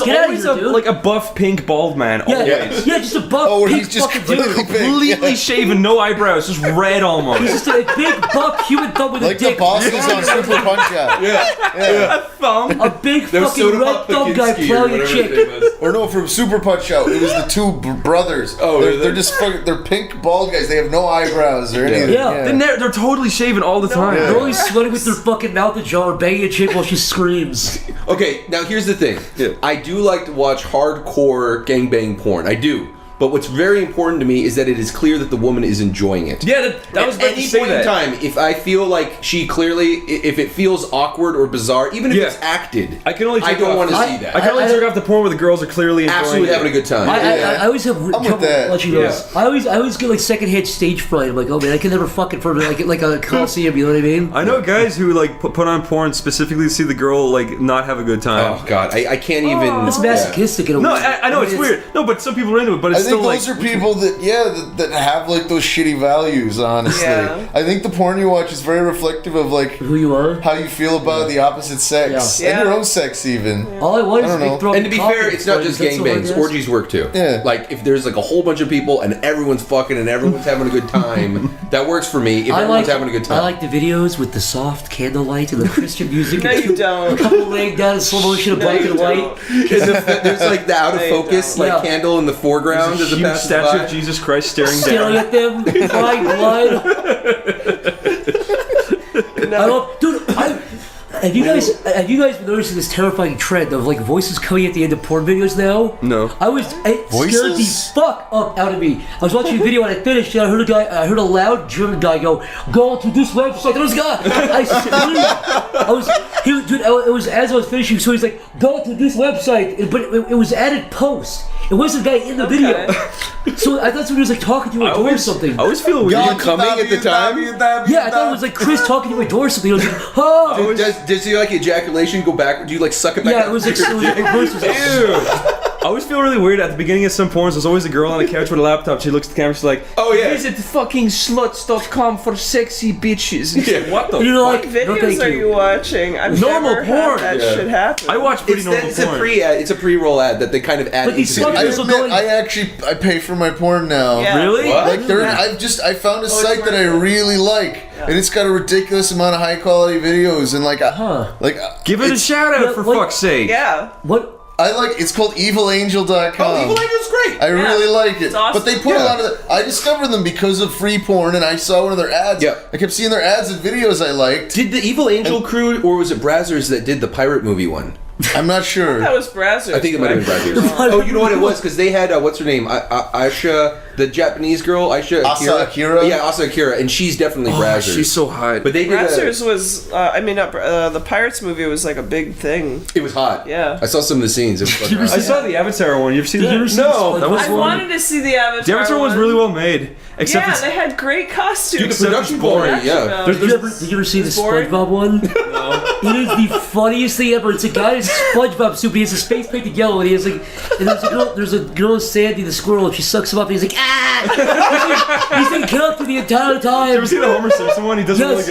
always like a buff pink bald man. Always. Yeah, just a buff Oh, where pink he's just fucking dude. completely pink. Completely shaven, no eyebrows, just red almost. He's just a big buff human thumb with Like a dick. the bosses on Super Punch Out. A thumb. A big There was fucking Soda red Pop thumb guy Pakinski or plowing a whatever chick. his name was. Or no, from Super Punch Out, it was the two brothers. Oh, they're just fucking, they're pink bald guys. They have no eyebrows or anything. Yeah. They're totally shaven all the time. They're always sweating with their fucking mouth ajar, banging a chick while she screams. Okay, now here's the thing. Yeah. I do like to watch hardcore gangbang porn. I do. But what's very important to me is that it is clear that the woman is enjoying it. Yeah, that was At about any to say point that. in time, if I feel like she clearly, if it feels awkward or bizarre, even if it's acted, I can only. I don't want to see that. I can only jerk off the porn where the girls are clearly enjoying Absolutely it. having a good time. I always have with trouble that. watching those. I always get like secondhand stage fright. I'm like, oh man, I can never fuck it for like a coliseum. You know what I mean? I know guys who like put on porn specifically to see the girl like not have a good time. Oh god, I can't even. It's masochistic in a way. No, I know it's weird. No, but some people are into it. But I it's think still those like are people that have like those shitty values, honestly. Yeah. I think the porn you watch is very reflective of like Who you are. how you feel about the opposite sex. Yeah. And your own sex even. All I want is I a don't big know. throat. And to be fair, it's not just gangbangs. Orgies work too. Yeah. Like if there's like a whole bunch of people and everyone's fucking and everyone's having a good time, that works for me. If everyone's having a good time. I like the videos with the soft candlelight and the Christian music. No, and you don't. A couple laying down in slow motion, a black and white. There's like the out of focus like candle in the foreground as a huge passes statue by. of Jesus Christ staring Staring down. at them, crying blood. I love, dude. Have you guys been noticing this terrifying trend of like voices coming at the end of porn videos now? No. It scared the fuck up out of me. I was watching a video and I finished and I heard a loud German guy go to this website. There was a guy. I screamed. It was as I was finishing, so he's like, go to this website, but it was added post. It wasn't the guy in the video. So I thought somebody was like talking to a door or something. I always feel weird. Were you coming at the time? Yeah, I thought it was like Chris talking to a door or something. I was like, oh. Does your like ejaculation go back? Do you like suck it back? Yeah, it was like reverse. Ew. I always feel really weird at the beginning of some porns. There's always a girl on a couch with a laptop. She looks at the camera. She's like, "Oh yeah, visit fucking sluts.com for sexy bitches." And like, what the fuck? What videos are you watching? I've normal never porn. Had that shit happen. I watch pretty normal porn. It's a pre-roll ad that they kind of add. But these into I the admit, I pay for my porn now. Yeah. Really? What? Like I found a site that I really like, and it's got a ridiculous amount of high quality videos, and Give it a shout out for fuck's sake. Yeah. What? It's called evilangel.com. Oh, Evil Angel's great. I really like it. Awesome. But they put a lot of I discovered them because of free porn, and I saw one of their ads. Yeah. I kept seeing their ads and videos I liked. Did the Evil Angel crew, or was it Brazzers that did the pirate movie one? I'm not sure. That was Brazzers. I think it might have been Brazzers. Oh, you know what it was? Because they had, what's her name? Aisha, the Japanese girl, Aisha Akira? Yeah, Asa Akira, and she's definitely Brazzers. She's so hot. But they did Brazzers was, the Pirates movie was like a big thing. It was hot. Yeah. I saw some of the scenes. It was fucking hot. I saw the Avatar one. You ever seen that? No, that was I wanted to see the Avatar. The Avatar one was really well made. Except they had great costumes. Dude, the production boring, yeah. Did you ever see the SpongeBob one? No. It is the funniest thing ever. It's a guy in SpongeBob soup. He has his face painted yellow, and he has like, and there's a girl, Sandy the squirrel, and she sucks him up, and he's like, he's like character the entire time. You ever seen the Homer Simpson one? He does it like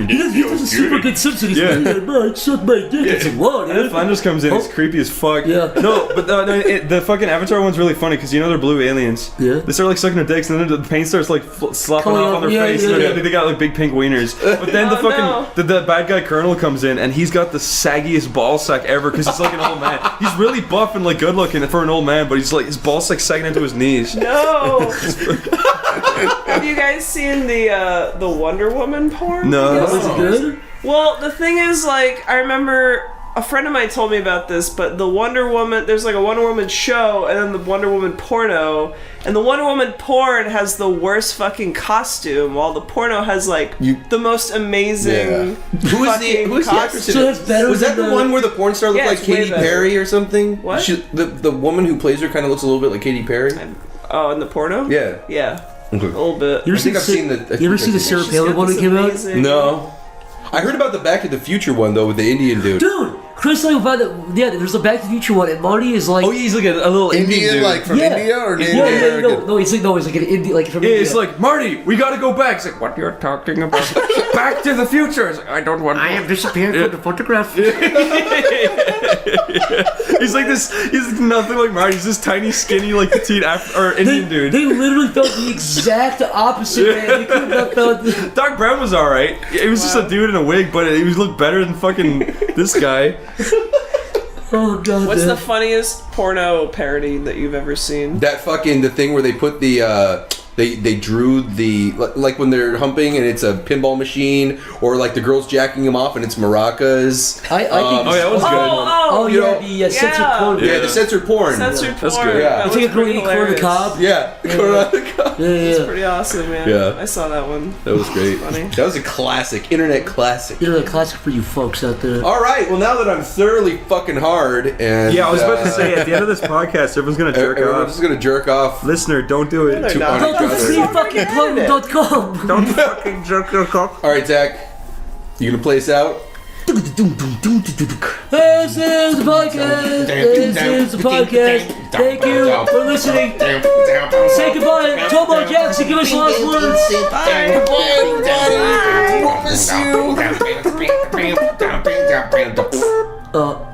he does a super good Simpson. He's like, man, suck my dick. It's like, whoa, dude. Flanders comes in. It's creepy as fuck. Yeah. No, but the fucking Avatar one's really funny because they're blue aliens. Yeah. They start like sucking their dicks, and then the paint starts like slopping off on their face. Yeah. They got like big pink wieners. But then the bad guy Colonel comes in, and he's got the saggiest ball sack ever because he's like an old man. He's really buff and like good looking for an old man, but he's like his ball sack's sagging into his knees. No. Have you guys seen the Wonder Woman porn? No. Was it good? Well, the thing is, like, I remember a friend of mine told me about this, but the Wonder Woman, there's like a Wonder Woman show and then the Wonder Woman porno, and the Wonder Woman porn has the worst fucking costume, while the porno has like the most amazing. Who is the actress in So it? that's better Was that than the one where the porn star looked like it's way Katy better. Perry or something? What? The woman who plays her kind of looks a little bit like Katy Perry. Oh, in the porno? Yeah. Yeah. Okay. A little bit. You ever I think I've seen the. You ever see the Sarah Palin one that came out? No. I heard about the Back to the Future one though with the Indian dude. Dude, Chris told me about it. Yeah, there's a Back to the Future one, and Marty is like. Oh, he's like a little Indian dude. like from India or Native Yeah, American? no, he's like an Indian, like from India. It's like, Marty, we gotta go back. It's like, what you're talking about? Back to the future. It's like, I don't want to. I have disappeared from the photograph. He's like this. He's nothing like Marty. He's this tiny, skinny, like petite Indian dude. They literally felt the exact opposite, man. They could not felt. Doc Brown was alright. It was just a dude in a wig, but he looked better than fucking this guy. Oh god. What's the funniest porno parody that you've ever seen? That fucking the thing where they put the they drew the like when they're humping and it's a pinball machine, or like the girls jacking them off and it's maracas. I think. Oh yeah, that was good. Oh you yeah, know, the censored porn. Yeah, the censored porn. Censored That's porn. good. Yeah. That You take a was girl pretty eating corn on the hilarious. cob. Yeah. Yeah. Pretty awesome, man. Yeah. I saw that one. That was great. Funny. That was a classic, internet classic. Internet classic for you folks out there. All right, well now that I'm thoroughly fucking hard and Yeah, I was about to say at the end of this podcast, everyone's gonna jerk everyone's off. just gonna jerk off Listener, don't do it. to not. on each Go to other. SleepyPlumbing.com. Don't fucking jerk your cock. All right, Zach, you gonna play us out? This is the podcast. This is the podcast. Thank you for listening. Say goodbye. Tomar, Jaxxy, give us the last words. Miss you.